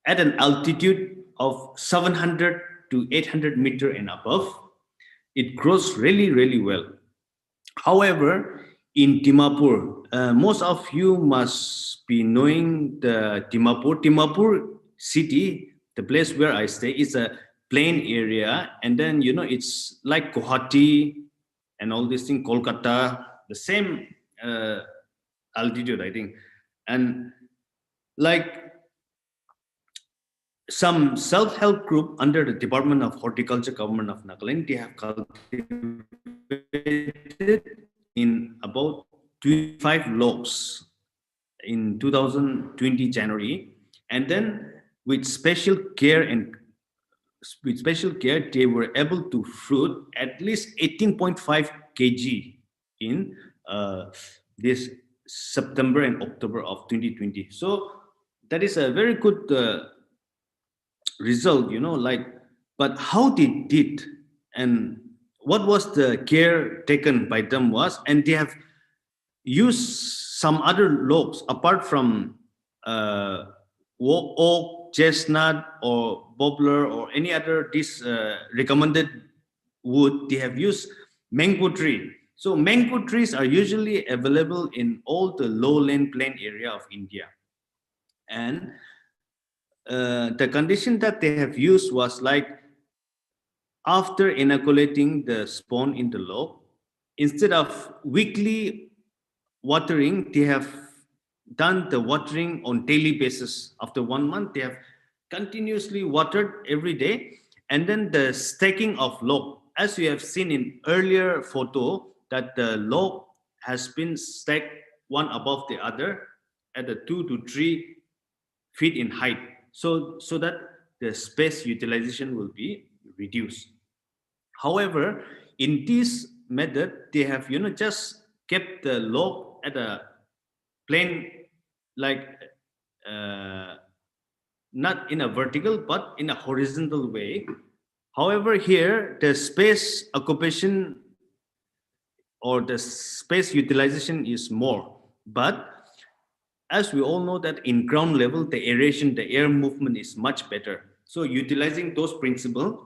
at an altitude of 700 to 800 meter and above. It grows really, really well. However, in Dimapur. Most of you must be knowing the Dimapur. Dimapur city, the place where I stay, is a plain area, and then it's like Guwahati and all these things, Kolkata, the same uh, altitude, I think, and like some self-help group under the Department of Horticulture, Government of Nagaland, they have cultivated in about 25 lots in 2020 January, and then with special care and they were able to fruit at least 18.5 kg in this September and October of 2020. So that is a very good result, like, but how they did and what was the care taken by them was, and they have used some other logs apart from uh, oak, chestnut, or poplar, or any other this recommended wood. They have used mango tree. So mango trees are usually available in all the lowland plain area of India, and the condition that they have used was like, after inoculating the spawn in the log, instead of weekly watering, they have done the watering on daily basis. After 1 month, they have continuously watered every day, and then the stacking of log, as you have seen in earlier photo, that the log has been stacked one above the other at the 2 to 3 feet in height, so that the space utilization will be reduced. However, in this method, they have just kept the log at a plane, like uh, not in a vertical but in a horizontal way. However, here the space occupation or the space utilization is more, but as we all know that in ground level, the aeration, the air movement is much better. So utilizing those principles,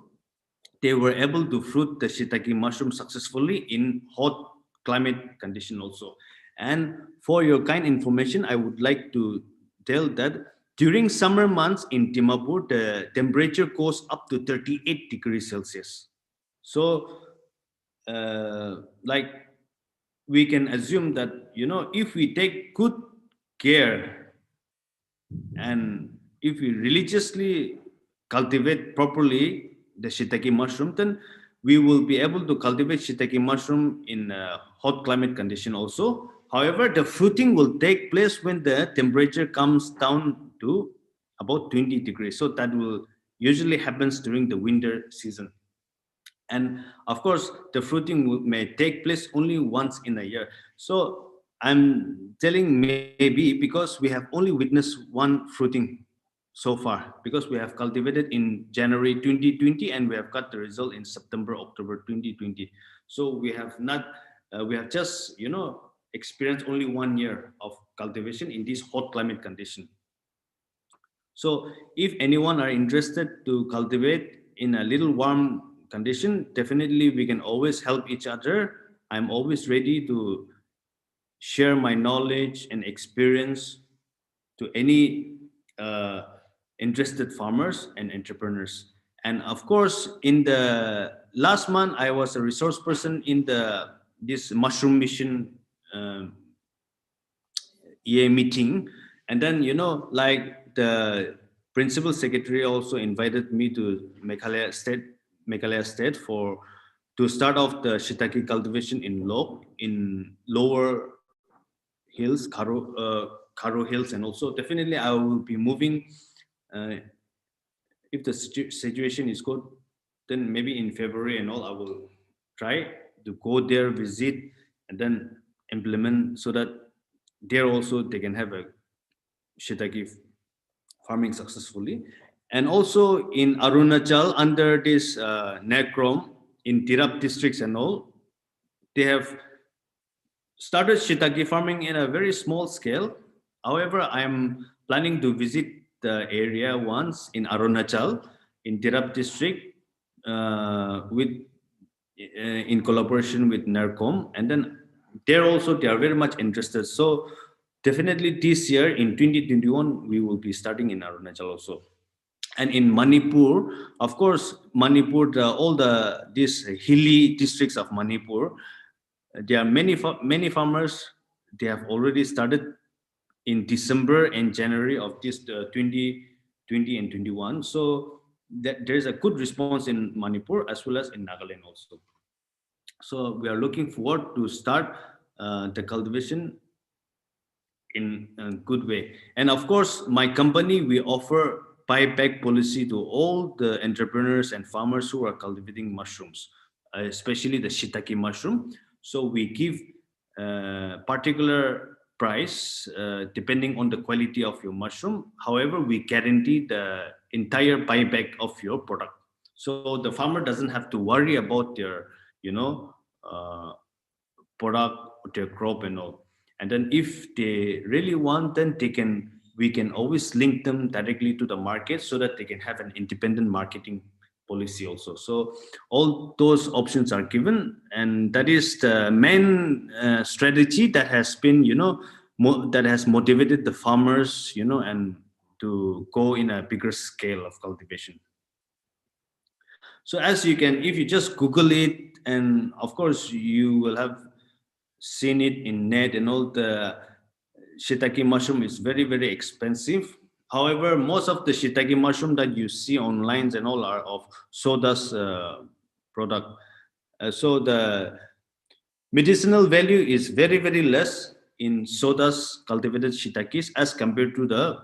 they were able to fruit the shiitake mushroom successfully in hot climate condition also. And for your kind information, I would like to tell that during summer months in Dimapur, the temperature goes up to 38 degrees Celsius. So, like, we can assume that if we take good care and if we religiously cultivate properly the shiitake mushroom, then we will be able to cultivate shiitake mushroom in a hot climate condition also. However, the fruiting will take place when the temperature comes down to about 20 degrees. So that will usually happens during the winter season. And of course, the fruiting may take place only once in a year. So I'm telling maybe because we have only witnessed one fruiting so far, because we have cultivated in January 2020 and we have got the result in September, October 2020. So we have not, we have just, experienced only 1 year of cultivation in this hot climate condition. So if anyone are interested to cultivate in a little warm condition, definitely we can always help each other. I'm always ready to share my knowledge and experience to any uh, interested farmers and entrepreneurs. And of course, in the last month, I was a resource person in the this mushroom mission EA meeting, and then like the principal secretary also invited me to Meghalaya State for to start off the shiitake cultivation in lower hills, Karo hills, and also definitely I will be moving. Uh, if the situation is good, then maybe in February and all, I will try to go there, visit, and then implement so that there also they can have a shiitake farming successfully. And also in Arunachal, under this NECROM, in Tirap districts and all, they have started shiitake farming in a very small scale. However, I'm planning to visit the area once in Arunachal, in Tirap district, with in collaboration with NERCOM, and then there also they are very much interested. So definitely this year in 2021 we will be starting in Arunachal also. And in Manipur, of course, Manipur, all the these hilly districts of Manipur, there are many farmers. They have already started in December and January of this 2020 and 21. So that there is a good response in Manipur as well as in Nagaland also. So we are looking forward to start the cultivation in a good way. And of course, my company, we offer buyback policy to all the entrepreneurs and farmers who are cultivating mushrooms, especially the shiitake mushroom. So we give particular price depending on the quality of your mushroom. However, we guarantee the entire buyback of your product. So the farmer doesn't have to worry about their, you know, uh, product, their crop and all. And then if they really want, then we can always link them directly to the market so that they can have an independent marketing policy also. So all those options are given, and that is the main strategy that has been, that has motivated the farmers, and to go in a bigger scale of cultivation. So as you can, if you just Google it, and of course you will have seen it in net and all, the shiitake mushroom is very, very expensive. However, most of the shiitake mushroom that you see online and all are of sodas product. So the medicinal value is very, very less in sodas cultivated shiitakes as compared to the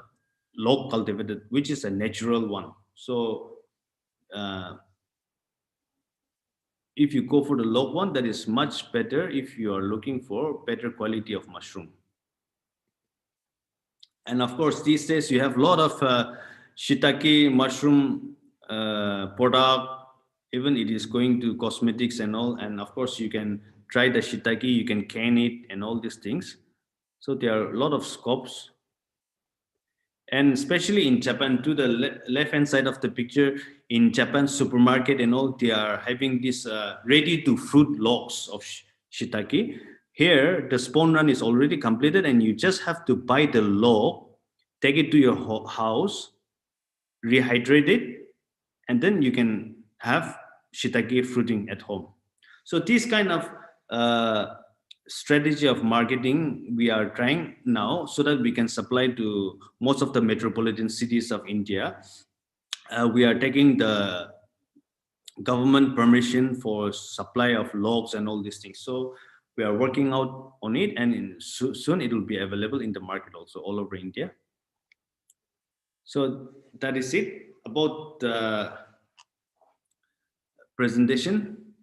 log cultivated, which is a natural one. So uh, if you go for the log one, that is much better if you are looking for better quality of mushroom. And of course, these days you have a lot of shiitake mushroom product. Even it is going to cosmetics and all. And of course, you can try the shiitake, you can can it, and all these things. So there are a lot of scopes. And especially in Japan, to the left hand side of the picture, in Japan supermarket and all, they are having this ready to fruit logs of shiitake. Here, the spawn run is already completed, and you just have to buy the log, take it to your house, rehydrate it, and then you can have shiitake fruiting at home. So this kind of strategy of marketing we are trying now, so that we can supply to most of the metropolitan cities of India. We are taking the government permission for supply of logs and all these things. So we are working out on it, and soon it will be available in the market also all over India. So that is it about the presentation.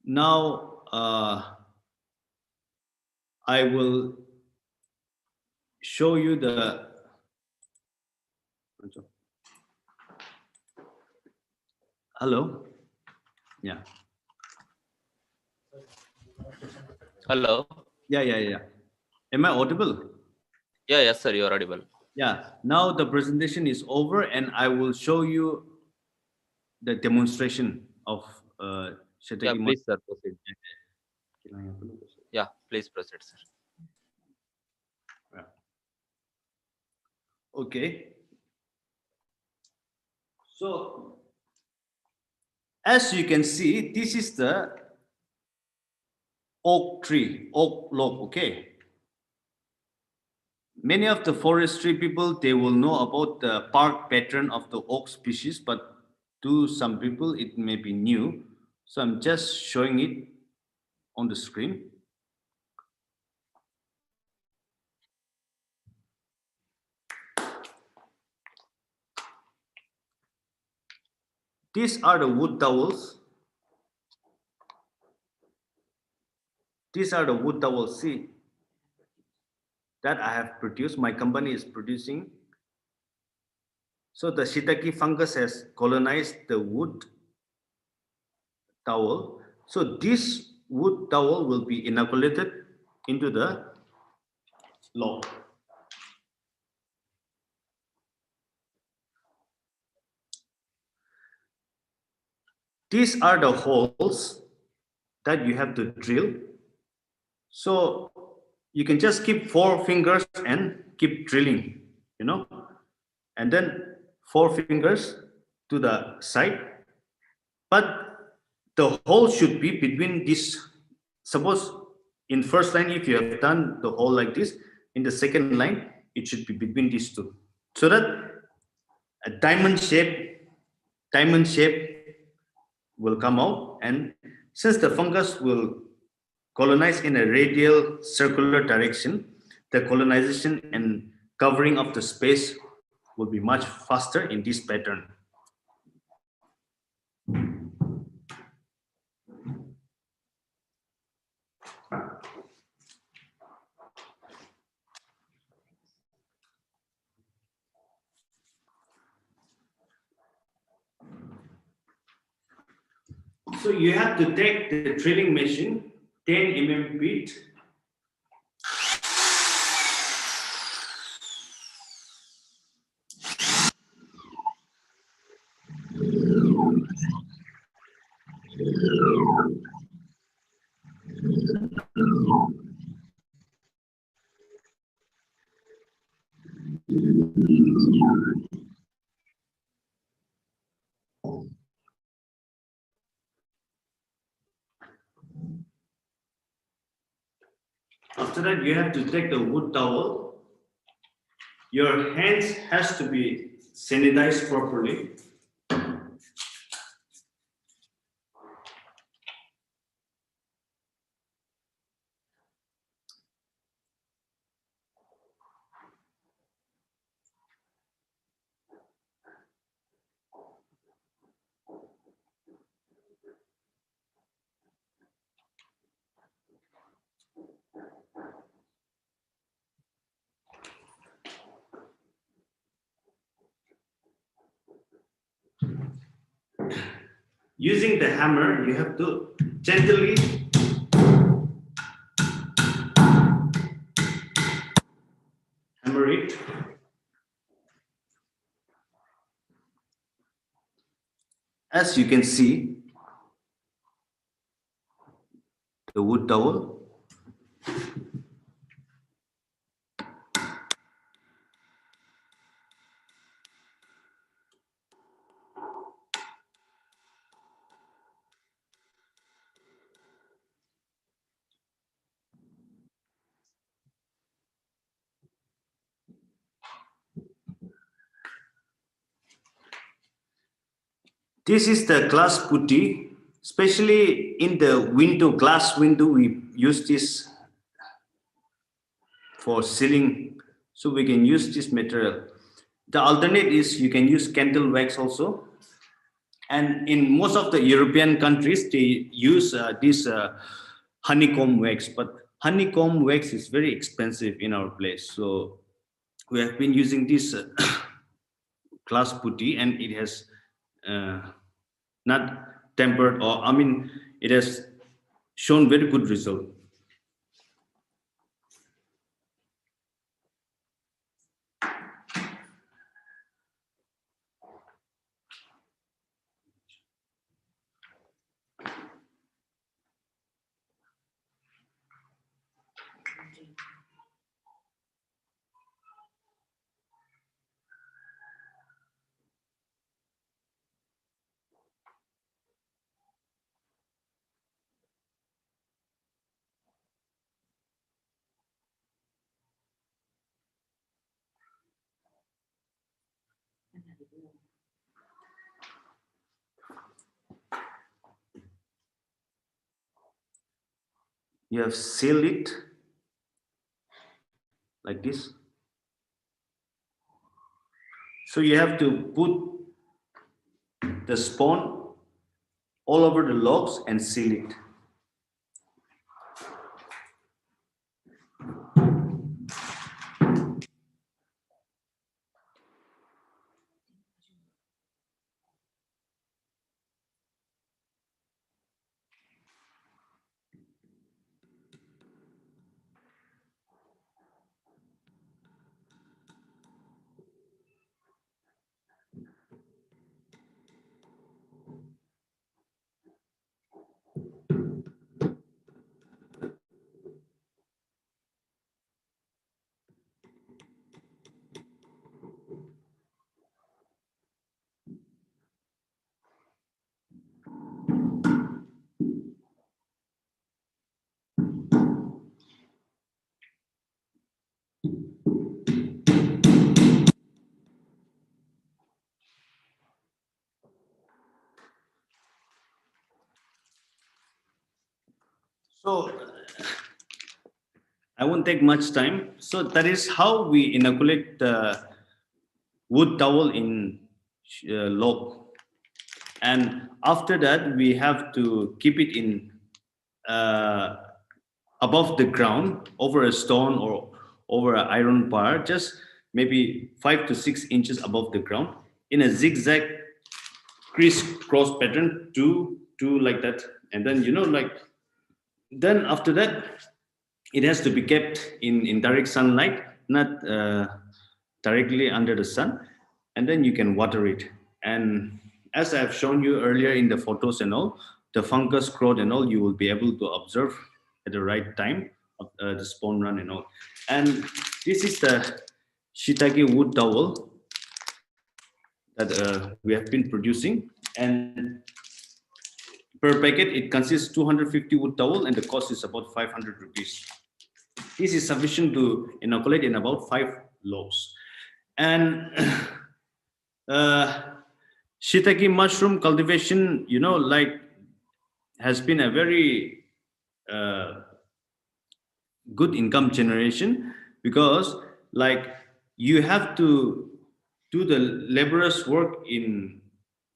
Now I will show you the. Hello. Yeah. Hello. Yeah. Am I audible? Yeah, yes, sir. You are audible. Yeah. Now the presentation is over, and I will show you the demonstration of Yeah, Shitake please, sir, proceed. Mushroom. Yeah, please proceed, sir. Yeah. Okay. So as you can see, this is the oak tree, oak log. Okay. Many of the forestry people, they will know about the bark pattern of the oak species, but to some people it may be new. So I'm just showing it on the screen. These are the wood dowels. These are the wood dowels, see, that I have produced. My company is producing. So the shiitake fungus has colonized the wood dowel. So this wood dowel will be inoculated into the log. These are the holes that you have to drill. So you can just keep 4 fingers and keep drilling, you know, and then 4 fingers to the side. But the hole should be between this. Suppose in first line, if you have done the hole like this, in the second line, it should be between these two. So that a diamond shape will come out. And since the fungus will colonize in a radial circular direction, the colonization and covering of the space will be much faster in this pattern. So you have to take the drilling machine 10 mm feet. After that, you have to take the wood towel. Your hands has to be sanitized properly. Using the hammer, you have to gently hammer it. As you can see, the wood towel. This is the glass putty, especially in the window, glass window, we use this for sealing, so we can use this material. The alternate is you can use candle wax also. And in most of the European countries, they use this honeycomb wax, but honeycomb wax is very expensive in our place. So we have been using this glass putty, and it has uh, not tempered, or I mean, it has shown very good result. You have sealed it like this. So you have to put the spawn all over the logs and seal it. So I won't take much time. So that is how we inoculate the wood towel in log, and after that we have to keep it in uh, above the ground over a stone or over an iron bar, just maybe 5 to 6 inches above the ground in a zigzag crisscross pattern, two like that, and then like then after that it has to be kept in direct sunlight, not directly under the sun, and then you can water it. And as I've shown you earlier in the photos and all, the fungus growth and all, you will be able to observe at the right time of the spawn run and all. And this is the Shitake wood towel that we have been producing, and per packet it consists 250 wood towel, and the cost is about 500 rupees. This is sufficient to inoculate in about 5 loaves. And uh, Shiitake mushroom cultivation, like has been a very uh, good income generation, because like you have to do the laborious work in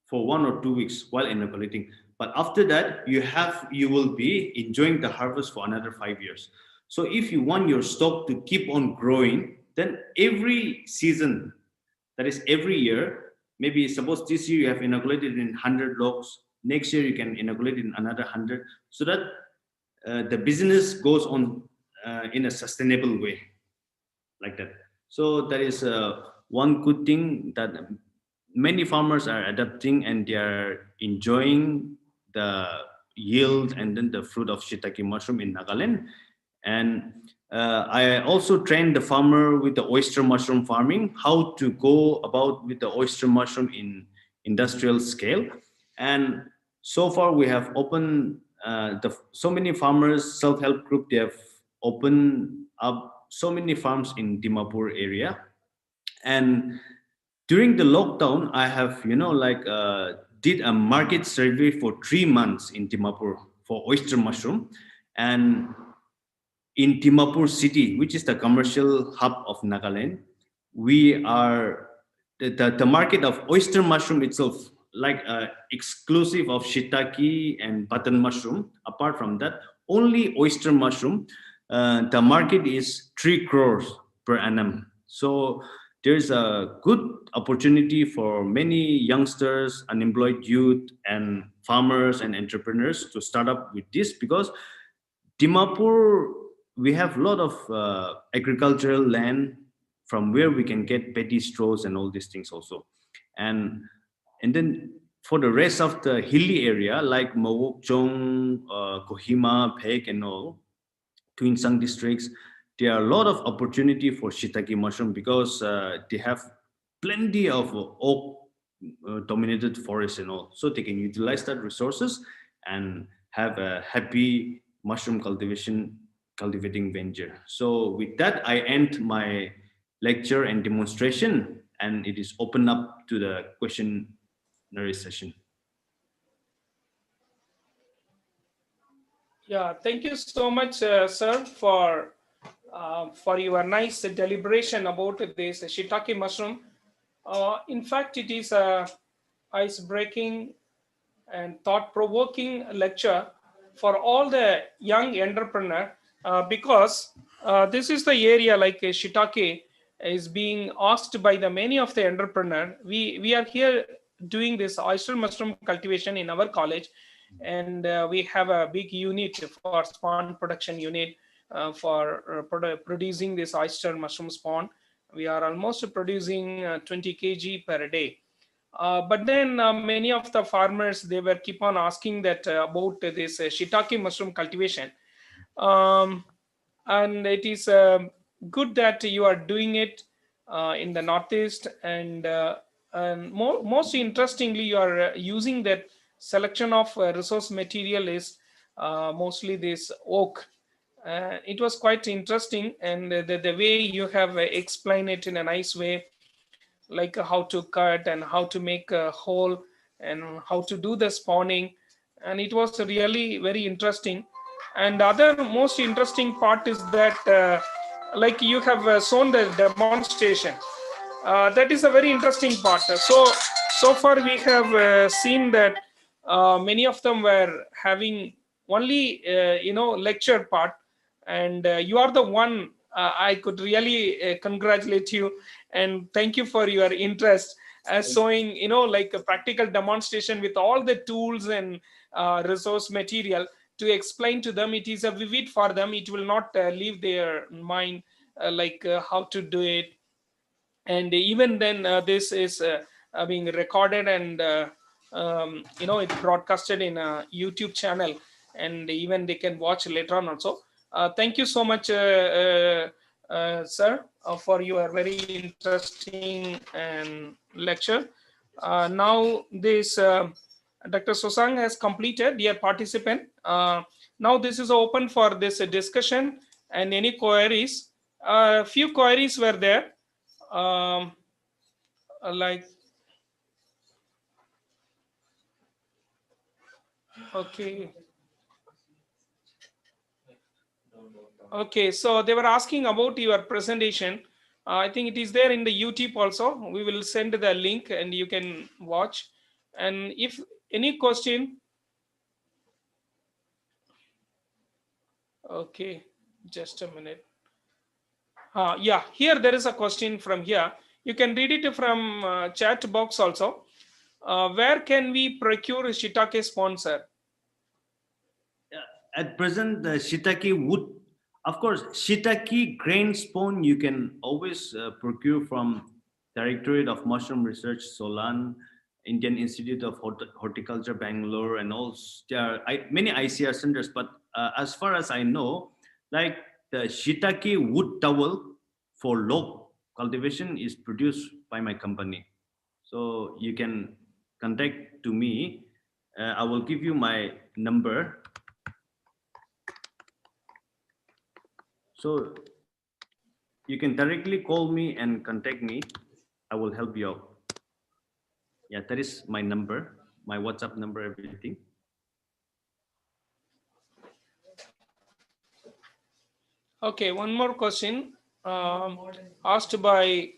for 1 or 2 weeks while inoculating, but after that you will be enjoying the harvest for another 5 years. So if you want your stock to keep on growing, then every season, that is every year, maybe suppose this year you have inoculated in 100 logs, next year you can inoculate in another 100, so that the business goes on in a sustainable way, like that. So that is one good thing that many farmers are adapting, and they are enjoying the yield and then the fruit of shiitake mushroom in Nagaland. And I also trained the farmer with the oyster mushroom farming, how to go about with the oyster mushroom in industrial scale. And so far we have opened so many farmers self-help group, they have opened up so many farms in Dimapur area. And during the lockdown I have did a market survey for 3 months in Dimapur for oyster mushroom. And in Dimapur city, which is the commercial hub of Nagaland, we are the market of oyster mushroom itself, like exclusive of shiitake and button mushroom. Apart from that, only oyster mushroom, the market is 3 crores per annum. So there's a good opportunity for many youngsters, unemployed youth, and farmers and entrepreneurs to start up with this, because Dimapur, we have a lot of agricultural land from where we can get petty straws and all these things also. And and then for the rest of the hilly area like Mawokchong, Kohima, Pek and all, Tuinsang districts, there are a lot of opportunity for shiitake mushroom, because they have plenty of oak dominated forests and all. So they can utilize that resources and have a happy mushroom cultivating venture. So with that, I end my lecture and demonstration, and it is open up to the questionnaire session. Yeah, thank you so much, sir, for your nice deliberation about this shiitake mushroom. In fact, it is a ice-breaking and thought-provoking lecture for all the young entrepreneur, because this is the area like shiitake is being asked by the many of the entrepreneur. We are here doing this oyster mushroom cultivation in our college, and we have a big unit for spawn production unit for producing this oyster mushroom spawn. We are almost producing 20 kg per day. But then many of the farmers, they were keep on asking that about this shiitake mushroom cultivation. um, and it is good that you are doing it in the northeast, and most interestingly you are using that selection of resource material is mostly this oak. It was quite interesting, and the way you have explained it in a nice way, like how to cut and how to make a hole and how to do the spawning, and it was really very interesting. And other most interesting part is that like you have shown the demonstration. That is a very interesting part. So far we have seen that many of them were having only lecture part, and you are the one. I could really congratulate you and thank you for your interest as showing like a practical demonstration with all the tools and resource material to explain to them. It is a vivid for them. It will not leave their mind like how to do it. And even then this is being recorded and it broadcasted in a YouTube channel, and even they can watch later on also. Thank you so much sir, for your very interesting and lecture. Now this Dr. Sosang has completed. Dear participant, now this is open for this discussion and any queries. Few queries were there, like, okay. Okay, so they were asking about your presentation. I think it is there in the YouTube also. We will send the link and you can watch. And if any question, okay, just a minute. Yeah, here there is a question from here. You can read it from chat box also. Where can we procure Shitake sponsor? At present, the Shitake wood, of course, Shitake grain spawn you can always procure from Directorate of Mushroom Research, Solan, Indian Institute of Horticulture, Bangalore, and also there are many ICR centers. But as far as I know, like the Shitake wood towel for log cultivation is produced by my company. So you can contact to me. I will give you my number. So you can directly call me and contact me. I will help you out. Yeah, that is my number, my WhatsApp number, everything. Okay, one more question asked by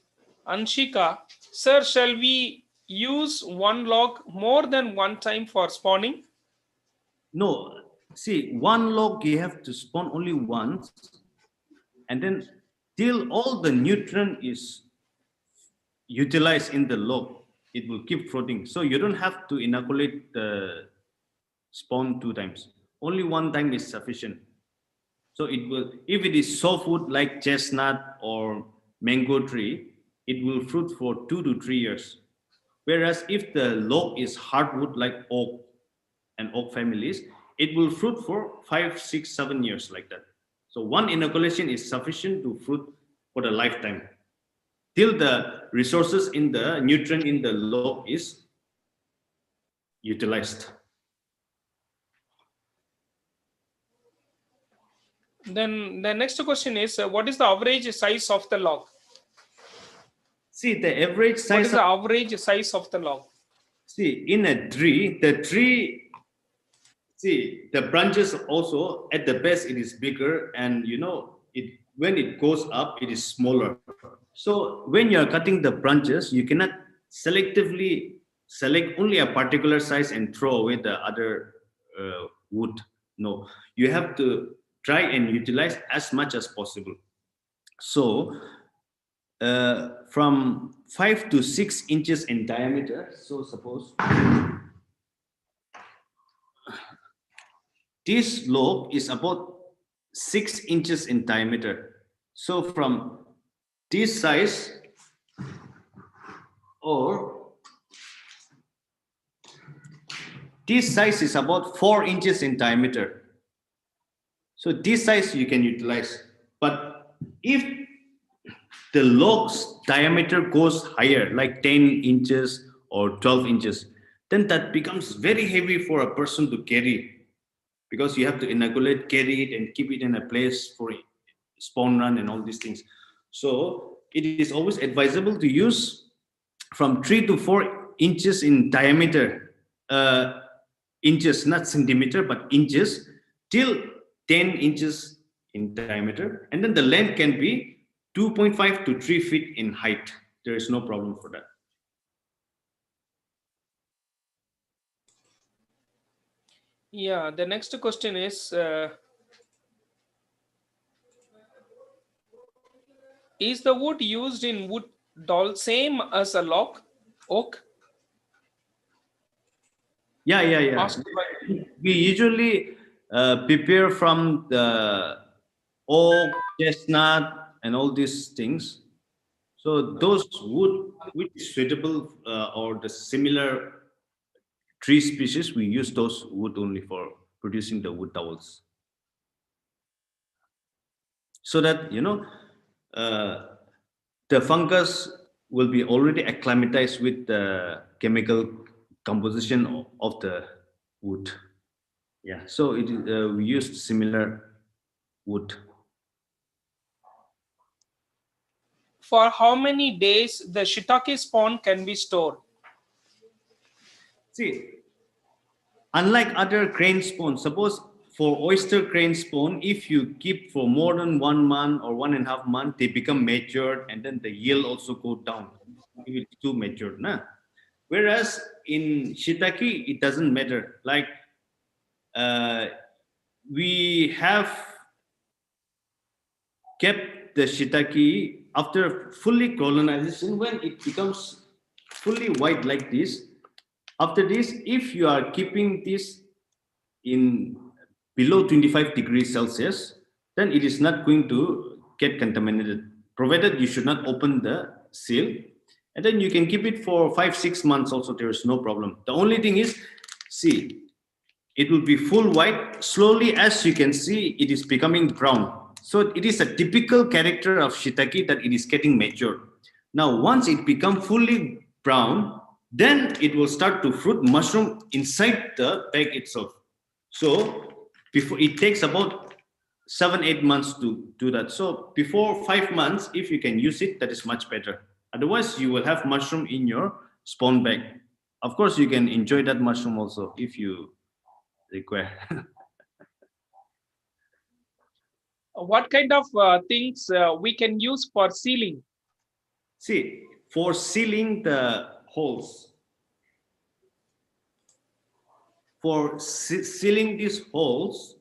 Anshika. Sir, shall we use one log more than one time for spawning? No, see, one log you have to spawn only once, and then till all the nutrient is utilized in the log, it will keep floating. So you don't have to inoculate the spawn two times. Only one time is sufficient. So it will, if it is softwood like chestnut or mango tree, it will fruit for 2 to 3 years. Whereas if the log is hardwood like oak and oak families, it will fruit for 5, 6, 7 years like that. So one inoculation is sufficient to fruit for the lifetime till the resources in the nutrient in the log is utilized. Then the next question is, what is the average size of the log? See, the average size. What is the average size of the log? See, in a tree, the tree, see, the branches also at the base it is bigger, and it when it goes up it is smaller. So when you are cutting the branches, you cannot selectively select only a particular size and throw away the other wood. No, you have to try and utilize as much as possible. So from 5 to 6 inches in diameter. So suppose this log is about 6 inches in diameter. So from this size or this size is about 4 inches in diameter. So this size you can utilize. But if the log's diameter goes higher, like 10 inches or 12 inches, then that becomes very heavy for a person to carry, because you have to inoculate, carry it, and keep it in a place for spawn run and all these things. So it is always advisable to use from 3 to 4 inches in diameter, inches, not centimeter, but inches, till 10 inches in diameter, and then the length can be 2.5 to 3 feet in height. There is no problem for that. Yeah, the next question is the wood used in wood doll same as a log oak? Yeah. Asked by We usually prepare from the oak, chestnut, and all these things. So those wood which is suitable or the similar tree species, we use those wood only for producing the wood towels. So that uh, the fungus will be already acclimatized with the chemical composition of the wood. Yeah, so we used similar wood. for how many days the shiitake spawn can be stored? See, unlike other crane spawn, suppose for oyster crane spawn, if you keep for more than 1 month or 1.5 months, they become matured and then the yield also go down. If it's too matured, nah. Whereas in shiitake, it doesn't matter. Like uh, we have kept the shiitake after fully colonization when it becomes fully white like this. After this, if you are keeping this in below 25 degrees Celsius, then it is not going to get contaminated, provided you should not open the seal. And then you can keep it for 5 6 months also, there is no problem. The only thing is, see, it will be full white. Slowly, as you can see, it is becoming brown. So it is a typical character of shiitake that it is getting mature. Now, once it become fully brown, then it will start to fruit mushroom inside the bag itself. So before it takes about 7 8 months to do that. So before 5 months, if you can use it, that is much better. Otherwise, you will have mushroom in your spawn bag. Of course, you can enjoy that mushroom also if you require. What kind of things we can use for sealing? See, for sealing the holes, for sealing these holes,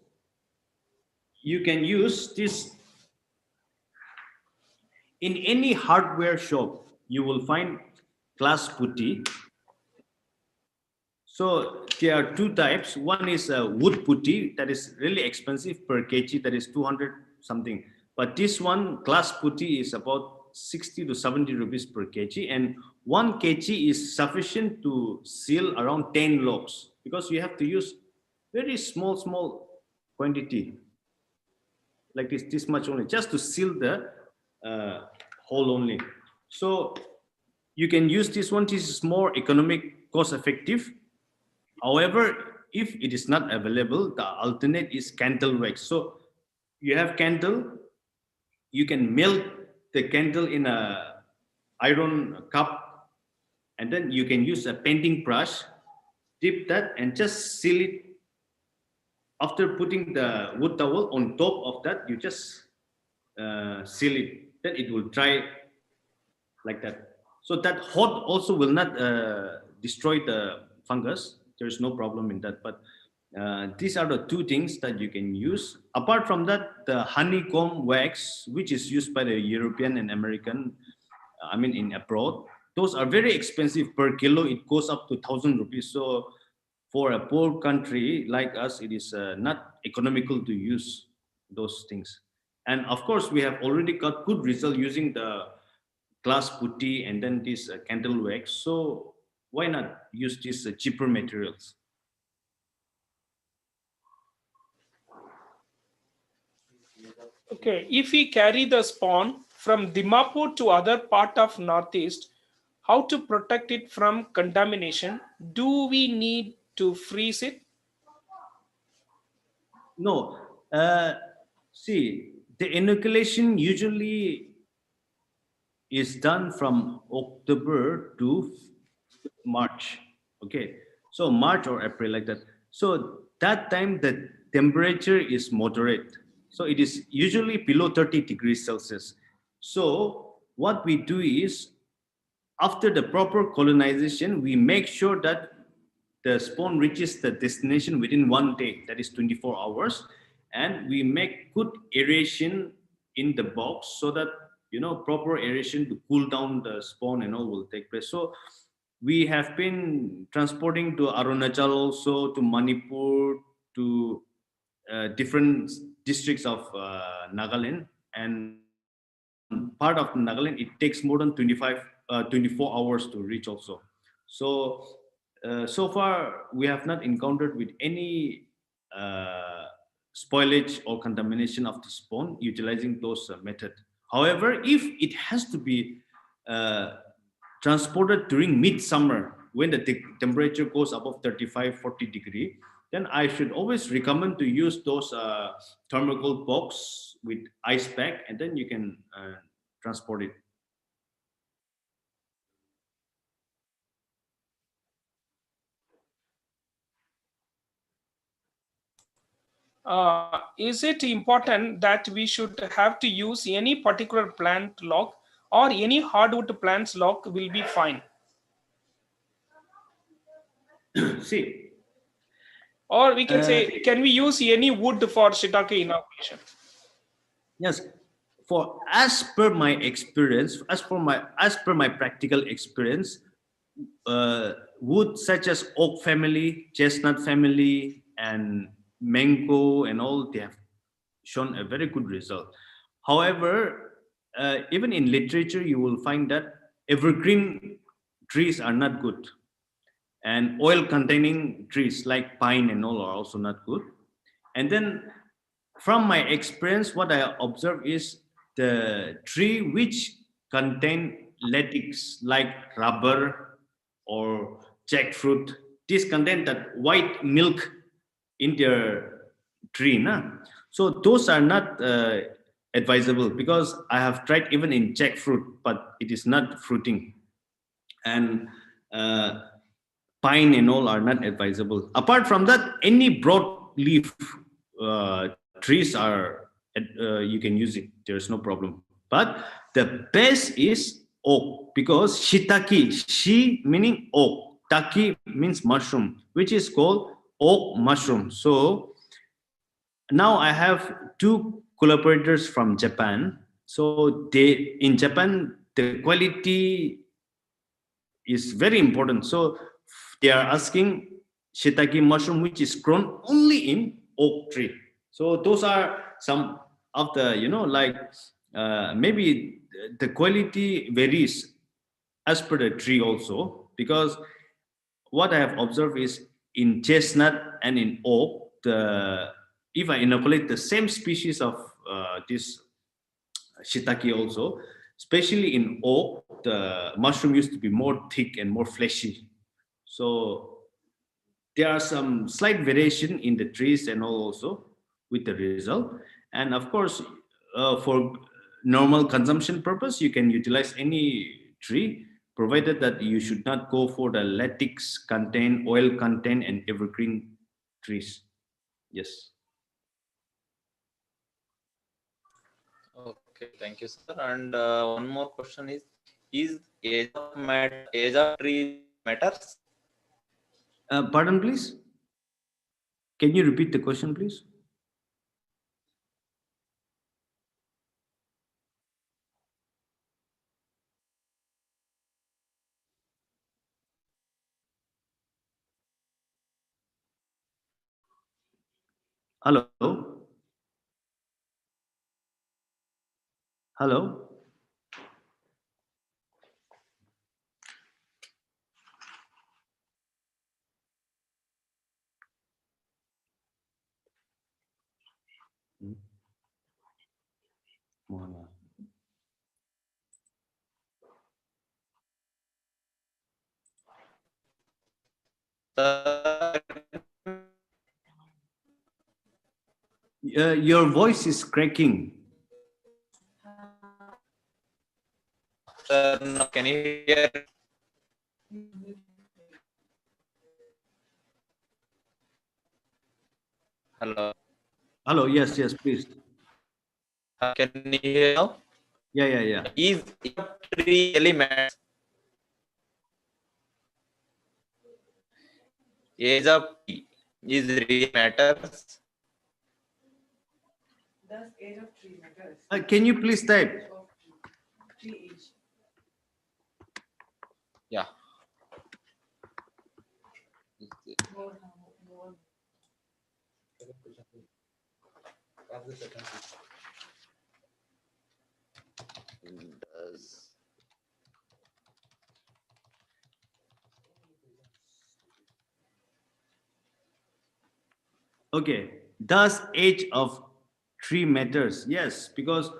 you can use this in any hardware shop. You will find glass putty. So there are two types. One is a wood putty that is really expensive per kg, that is 200 something. But this one, glass putty, is about 60 to 70 rupees per kg. And 1 kg is sufficient to seal around 10 logs because you have to use very small quantity, like this much only, just to seal the uh, hole only. So you can use this one. This is more economic, cost effective. However, if it is not available, the alternate is candle wax. So you have candle, you can melt the candle in a iron cup, and then you can use a painting brush, dip that, and just seal it. After putting the wood towel on top of that, you just seal it. Then it will dry like that. So that hot also will not destroy the fungus. There is no problem in that. But these are the two things that you can use. Apart from that, the honeycomb wax, which is used by the European and American, I mean in abroad, those are very expensive per kilo. It goes up to 1,000 rupees. So for a poor country like us, it is not economical to use those things. And of course, we have already got good result using the glass putty and then this candle wax. So why not use these cheaper materials? Okay, if we carry the spawn from Dimapur to other part of Northeast, how to protect it from contamination? Do we need to freeze it? No. See, the inoculation usually is done from October to March. Okay. So March or April, like that. So that time, the temperature is moderate. So it is usually below 30 degrees Celsius. So what we do is, after the proper colonization, we make sure that the spawn reaches the destination within 1 day, that is 24 hours. And we make good aeration in the box so that, proper aeration to cool down the spawn and all will take place. So we have been transporting to Arunachal, also to Manipur, to different districts of Nagaland. And some part of Nagaland, it takes more than 24 hours to reach also. So, so far, we have not encountered with any spoilage or contamination of the spawn utilizing those method. However, if it has to be uh, transported during midsummer when the temperature goes above 35-40 degree, then I should always recommend to use those thermocol box with ice pack, and then you can transport it. Is it important that we should have to use any particular plant lock, or any hardwood plants lock will be fine? See, Or we can say, can we use any wood for shiitake inoculation? yes, for as per my experience, as per my practical experience, wood such as oak family, chestnut family, and mango and all, they have shown a very good result. However, even in literature, you will find that evergreen trees are not good, and oil containing trees like pine and all are also not good. And then from my experience, what I observe is the tree which contain latex like rubber or jackfruit, this contain that white milk in their tree. Na? So those are not advisable, because I have tried even in jackfruit, but it is not fruiting. And uh, pine and all are not advisable. Apart from that, any broadleaf trees are, you can use it. There's no problem. But the best is oak, because shitake, shi meaning oak, taki means mushroom, which is called oak mushroom. So now I have two collaborators from Japan. So they in Japan, the quality is very important. So they are asking shiitake mushroom, which is grown only in oak tree. So those are some of the, like maybe the quality varies as per the tree also, because what I have observed is in chestnut and in oak, the if I inoculate the same species of this shiitake also, especially in oak, the mushroom used to be more thick and more fleshy. So there are some slight variation in the trees and all also with the result. And of course, for normal consumption purpose, you can utilize any tree, provided that you should not go for the latex content, oil content, and evergreen trees. Yes. Okay, thank you, sir. And one more question is age of tree matters? Pardon, please. Can you repeat the question, please? Hello? Hello? Mohana. Sir, Your voice is cracking. sir, now can you hear? Hello. Hello. Yes, yes, please. Can you hear now? Yeah, yeah, yeah. Is tree elements age of tree is really matters? Can you please type? Yeah. Does Okay. Does age of tree matters? Yes, because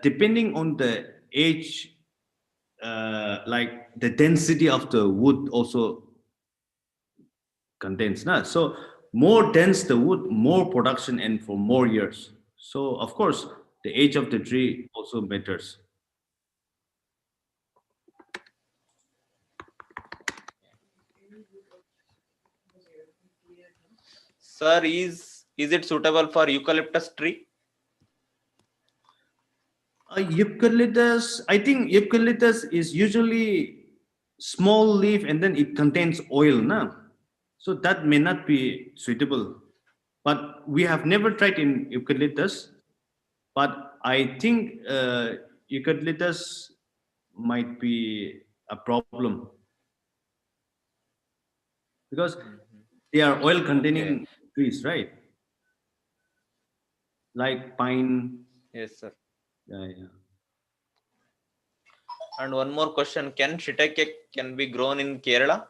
depending on the age, like the density of the wood also contains. Nah? So more dense the wood, more production and for more years. So of course, the age of the tree also matters. sir is it suitable for eucalyptus tree? Eucalyptus, I think eucalyptus is usually small leaf and then it contains oil, na? So that may not be suitable. But we have never tried in eucalyptus. But I think eucalyptus might be a problem because they are oil Okay. containing trees, right? Like pine. Yes, sir. Yeah, yeah. And one more question: can shiitake can be grown in Kerala?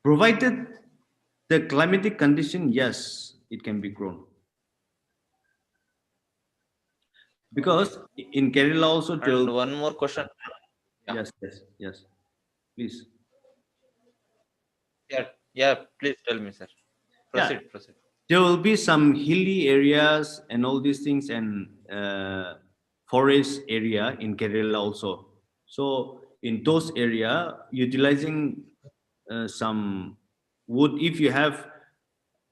Provided the climatic condition, yes, it can be grown. Okay. Because in Kerala also there And will, one more question. Yeah. yes, yes, yes. Please. Yeah. Yeah. Please tell me, sir. Yeah, Proceed. Proceed. there will be some hilly areas and all these things and forest area in Kerala also. So in those area, utilizing some wood, if you have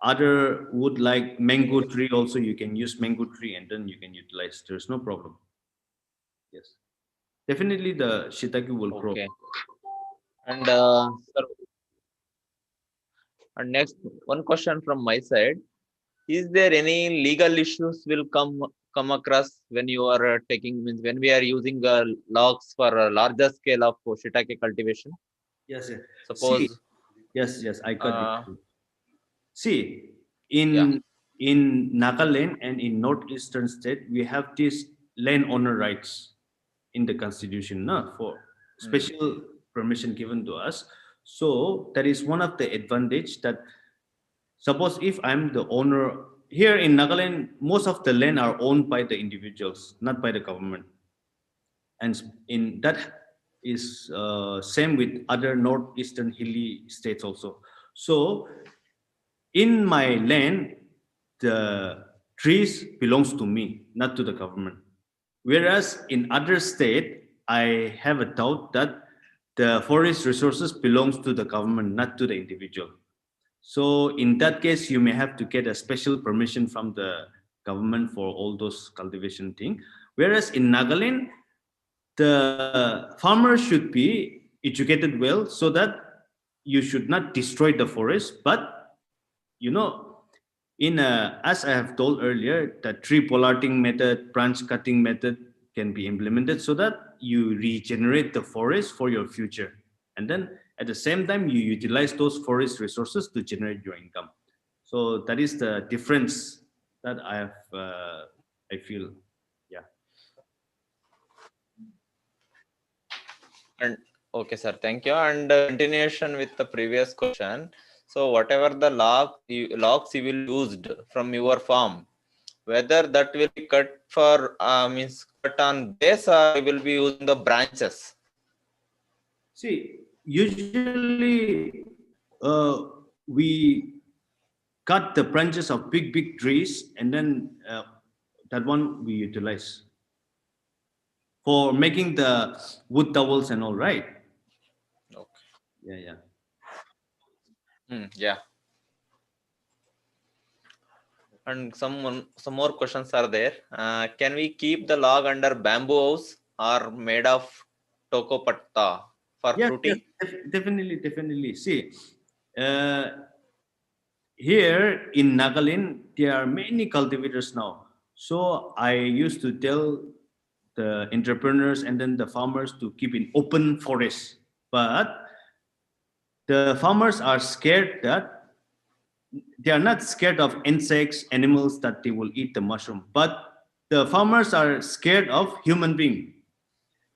other wood like mango tree also, you can use mango tree and then you can utilize. There's no problem. Yes, definitely the shiitake will grow. Okay. And sir, and next one question from my side: is there any legal issues will come across when you are taking means when we are using logs for a larger scale of shiitake cultivation? Yes, yes. See, Suppose, yes, yes, I got uh, it. See, yeah. in Nagaland and in northeastern state, we have these landowner rights in the constitution, no, for Hmm. special permission given to us. So that is one of the advantage that suppose if I'm the owner here in Nagaland, most of the land are owned by the individuals, not by the government, and in that is same with other northeastern hilly states also. So in my land, the trees belongs to me, not to the government. Whereas in other state, I have a doubt that the forest resources belongs to the government, not to the individual. So in that case, you may have to get a special permission from the government for all those cultivation thing. Whereas in Nagaland, the farmer should be educated well so that you should not destroy the forest, but you know, as I have told earlier, the tree pollarding method, branch cutting method can be implemented so that you regenerate the forest for your future, and then at the same time you utilize those forest resources to generate your income. So that is the difference that I have. I feel, yeah. And okay, sir. Thank you. And continuation with the previous question. So whatever the logs you will used from your farm, whether that will be cut for means cut on base or you will be using the branches. See, usually we cut the branches of big trees and then that one we utilize for making the wood towels and all, right? Okay. Yeah, yeah. Yeah. And some more questions are there. Can we keep the log under bamboo house or made of tokopatta for Yes, yes, fruiting? definitely, definitely. See, uh, here in Nagaland, there are many cultivators now. So I used to tell the entrepreneurs and then the farmers to keep in open forest. But the farmers are scared that they are not scared of insects, animals that they will eat the mushroom. But the farmers are scared of human being.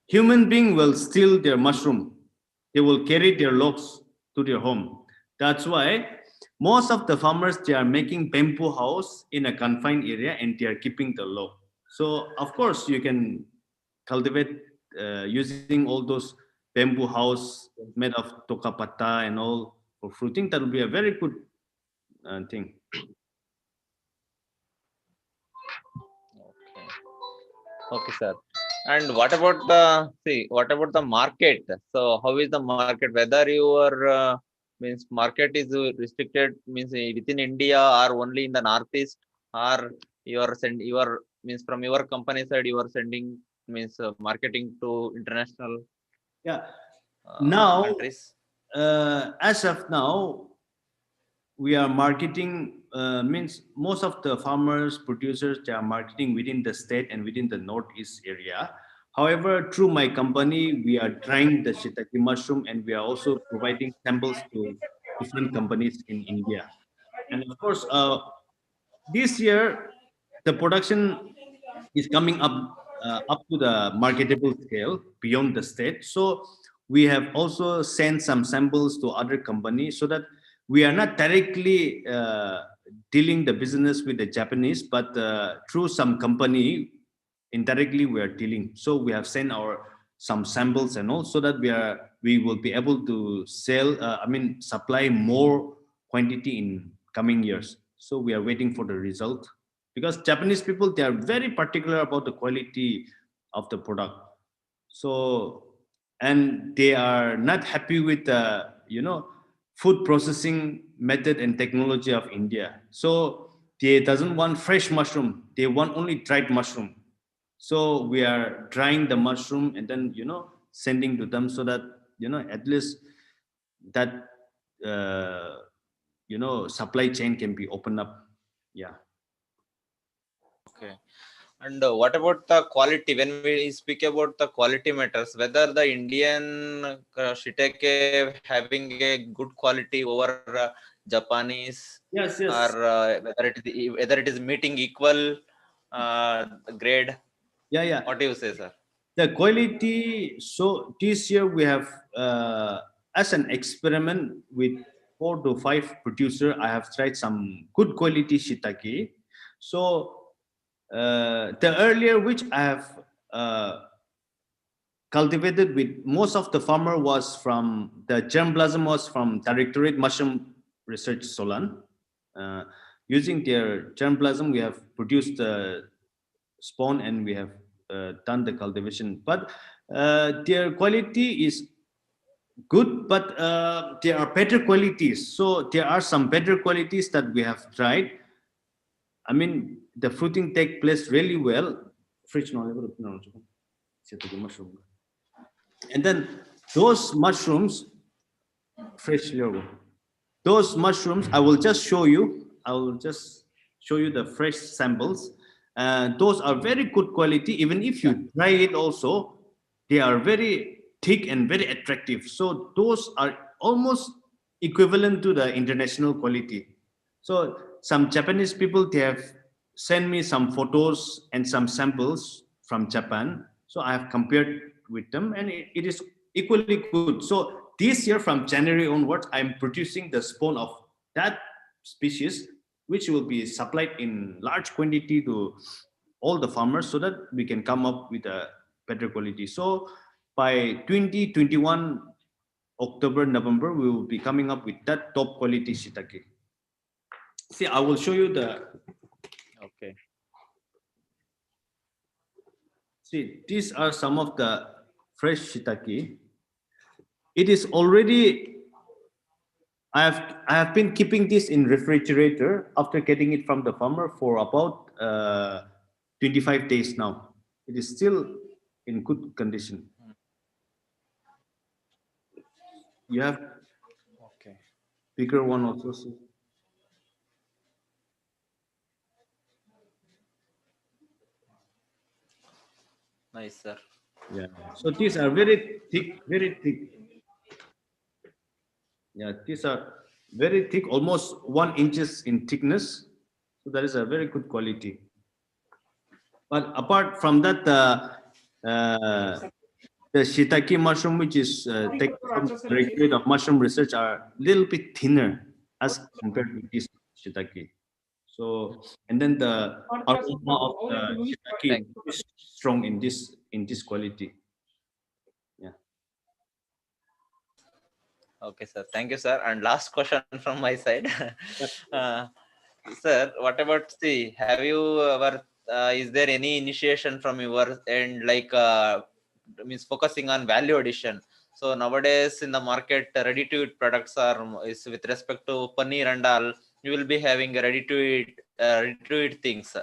Human being will steal their mushroom. They will carry their logs to their home. That's why most of the farmers they are making bamboo house in a confined area and they are keeping the log. So of course you can cultivate using all those bamboo house made of tokapata and all for fruiting. That will be a very good thing. Okay. Okay, sir. And what about the what about the market? So how is the market? Whether your means market is restricted means within India or only in the northeast, or your means from your company side you are sending means marketing to international Yeah. Now, countries. as of now, we are marketing means most of the farmers producers they are marketing within the state and within the northeast area. However, through my company we are trying the shiitake mushroom and we are also providing samples to different companies in India. And of course this year the production is coming up to the marketable scale beyond the state. So we have also sent some samples to other companies so that we are not directly dealing the business with the Japanese, but through some company indirectly we are dealing. So we have sent our some samples and all so that we will be able to sell. I mean supply more quantity in coming years. So we are waiting for the result because Japanese people they are very particular about the quality of the product. So and they are not happy with the food processing method and technology of India. So they doesn't want fresh mushroom. They want only dried mushroom. So we are drying the mushroom and then sending to them so that at least that uh, supply chain can be opened up. Yeah. Okay. And what about the quality? When we speak about the quality matters, whether the Indian Shitake having a good quality over Japanese, Yes, or yes. whether it is meeting equal grade. Yeah, yeah. What do you say, sir? The quality. So this year we have, as an experiment with 4 to 5 producer, I have tried some good quality shiitake. So the earlier which I have cultivated with most of the farmer was from the germplasm was from Directorate Mushroom Research Solan. Uh, Using their germplasm, we have produced the spawn and we have done the cultivation. But their quality is good, but there are better qualities. So there are some better qualities that we have tried. I mean, the fruiting take place really well. Fridge no, mushroom. And then those mushrooms, fresh logo. Those mushrooms, I will just show you. I will just show you the fresh samples. And those are very good quality. Even if you dry it also, they are very thick and very attractive. So those are almost equivalent to the international quality. So some Japanese people, they have sent me some photos and some samples from Japan. So I have compared with them and it is equally good. So this year from January onwards, I'm producing the spawn of that species, which will be supplied in large quantity to all the farmers so that we can come up with a better quality. So by 2021, October, November, we will be coming up with that top quality shiitake. See, I will show you the, Okay. see, these are some of the fresh shiitake. It is already I have been keeping this in refrigerator after getting it from the farmer for about 25 days now. It is still in good condition. You have Okay. bigger one also. Nice, sir. Yeah. So these are very thick, very thick. Yeah, these are very thick, almost 1 inches in thickness. So that is a very good quality. But apart from that, the Shitake mushroom, which is taken from the graduate of mushroom research, are a little bit thinner as compared with this Shitake. So, and then the aroma of the Shitake Thank is strong in this quality. Yeah. Okay, sir. Thank you, sir. And last question from my side. uh, Sir, what about have you ever, is there any initiation from your end, like, means focusing on value addition? So nowadays in the market, ready-to-eat products is with respect to paneer and all, you will be having ready-to-eat things.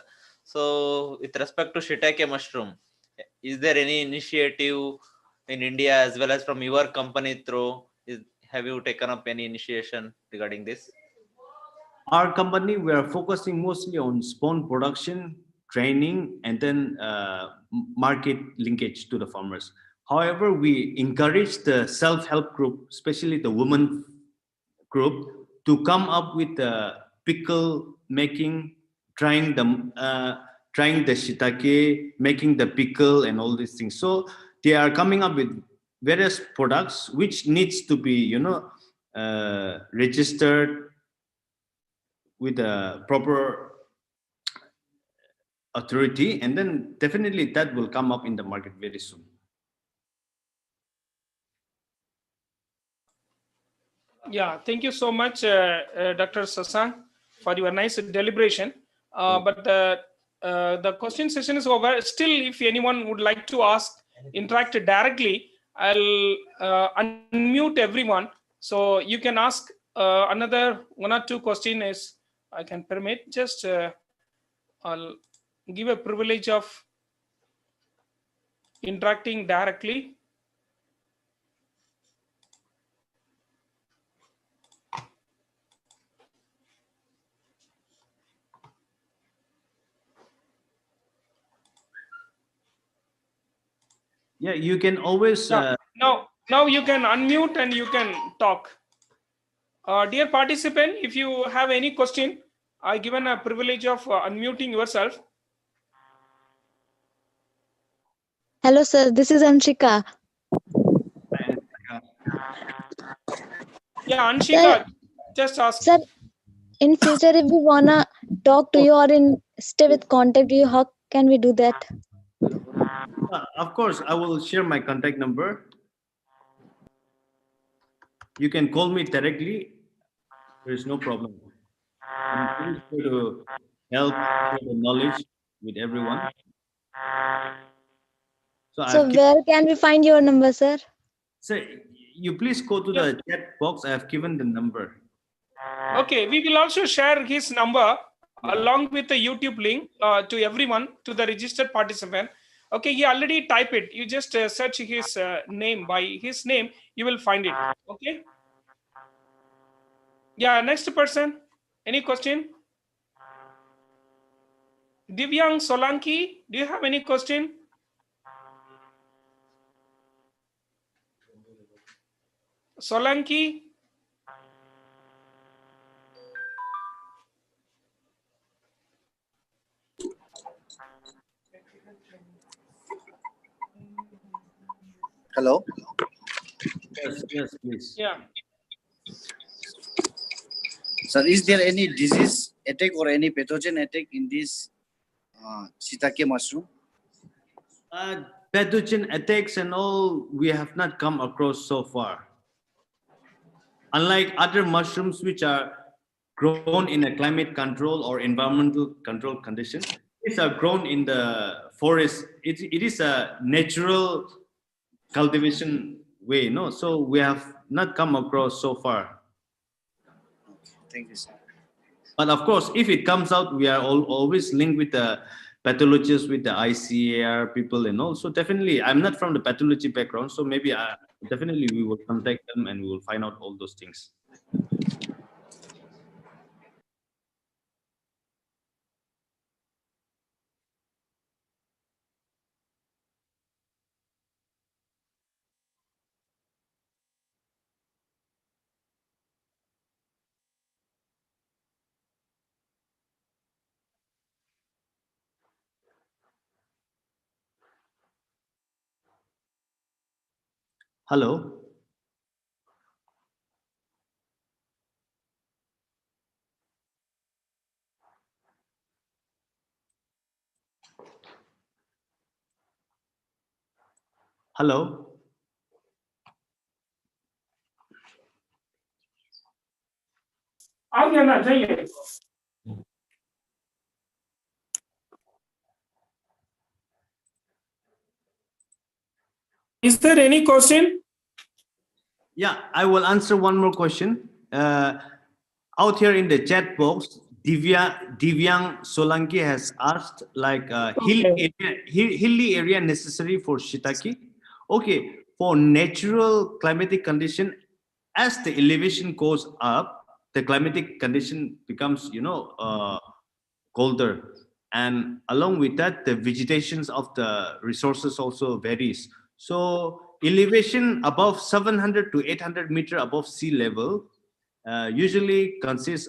So with respect to shiitake mushroom, is there any initiative in India as well as from your company through? Have you taken up any initiation regarding this? Our company, we are focusing mostly on spawn production, training, and then market linkage to the farmers. However, we encourage the self-help group, especially the women group, to come up with the pickle making, trying the shiitake, making the pickle, and all these things. So they are coming up with various products which needs to be, registered with a proper authority, and then definitely that will come up in the market very soon. Yeah, thank you so much, Dr. Sasan, for your nice deliberation. But the question session is over. Still, if anyone would like to ask, interact directly, I'll unmute everyone. So you can ask another one or two questions. I can permit. Just I'll give a privilege of interacting directly. Yeah, you can always. Yeah. Now you can unmute and you can talk. Dear participant, if you have any question, I given a privilege of unmuting yourself. Hello, sir. This is Anshika. Yeah, Sir, Anshika, just ask. sir, in future, if we wanna talk to you or stay with contact you, how can we do that? Of course, I will share my contact number. You can call me directly. There is no problem. I'm very sure to help share the knowledge with everyone. So So, I've given. where can we find your number, sir? So you please go to Yes. the chat box. I have given the number. Okay, we will also share his number Yeah. along with the YouTube link to everyone, to the registered participant. Okay, he already type it. You just search his name. By his name, you will find it. Okay. Yeah, next person. Any question? Divyang Solanki, do you have any question? Solanki? Hello. Yes, please. Yeah. Sir, is there any disease attack or any pathogen attack in this Shitake mushroom? Pathogen attacks and all we have not come across so far. Unlike other mushrooms which are grown in a climate control or environmental control condition, these are grown in the forest. It is a natural cultivation way, no? So we have not come across so far. Thank you, sir. But of course, if it comes out, we are always linked with the pathologists, with the ICAR people, and all. So definitely, I'm not from the pathology background, so maybe definitely we will contact them and we will find out all those things. Hello. Hello. आगे ना जाइए. Is there any question? Yeah, I will answer one more question. Out here in the chat box, Divyang Solanki has asked, like, hilly area necessary for Shitake. Okay, for natural climatic condition, as the elevation goes up, the climatic condition becomes, colder, and along with that, the vegetations of the resources also varies. So elevation above 700 to 800 meter above sea level usually consists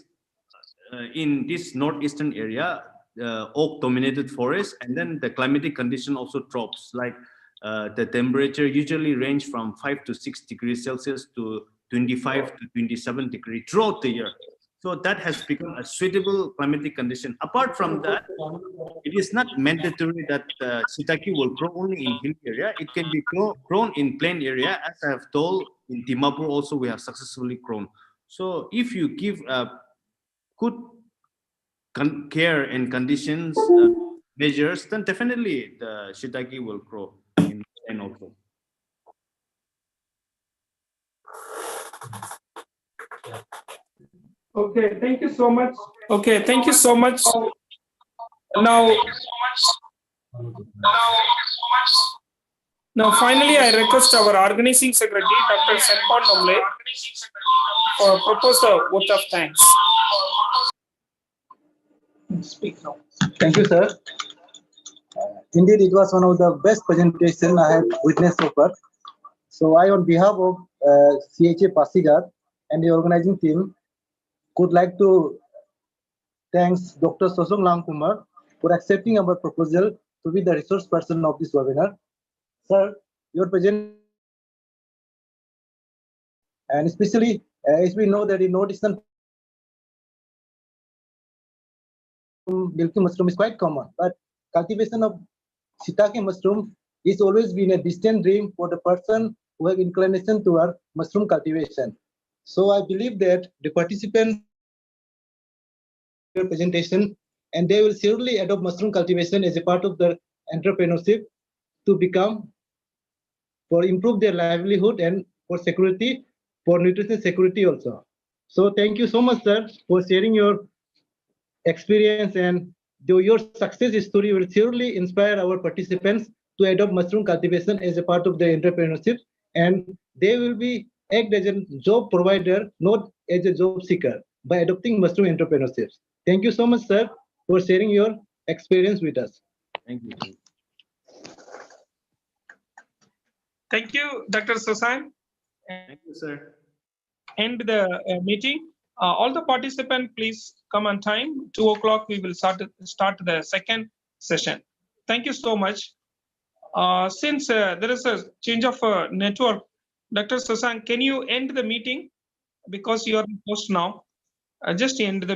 in this northeastern area, oak dominated forest, and then the climatic condition also drops, like the temperature usually range from 5 to 6 degrees Celsius to 25 to 27 degrees throughout the year. So that has become a suitable climatic condition. Apart from that, it is not mandatory that Shitake will grow only in hill area. It can be grown in plain area. As I have told, in Dimapur also we have successfully grown. So if you give good care and conditions measures, then definitely the Shitake will grow in plain also. Okay, thank you so much. Okay, thank you so much. Now finally, I request our organizing secretary, Dr. Senpon Nomle, for propose a vote of thanks. Speak now. Thank you, sir. Indeed, it was one of the best presentation I have witnessed so far. So I, on behalf of CHA Pasigat and the organizing team, would like to thank Dr. Sosong Langkumar for accepting our proposal to be the resource person of this webinar. Sir, your presentation, and especially as we know that in northeastern milky mushroom is quite common, but cultivation of Shiitake mushroom is always been a distant dream for the person who have inclination toward mushroom cultivation. So I believe that the participants presentation, and they will surely adopt mushroom cultivation as a part of their entrepreneurship to become, for improve their livelihood and for security, for nutrition security also. So thank you so much, sir, for sharing your experience, and your success story will surely inspire our participants to adopt mushroom cultivation as a part of their entrepreneurship, and they will be act as a job provider, not as a job seeker, by adopting mushroom entrepreneurship. Thank you so much, sir, for sharing your experience with us. Thank you. Thank you, Dr. Susan. Thank you, sir. End the meeting. All the participants, please come on time. 2 o'clock, we will start the second session. Thank you so much. Since there is a change of network, Dr. Susan, can you end the meeting because you are host now? Just end the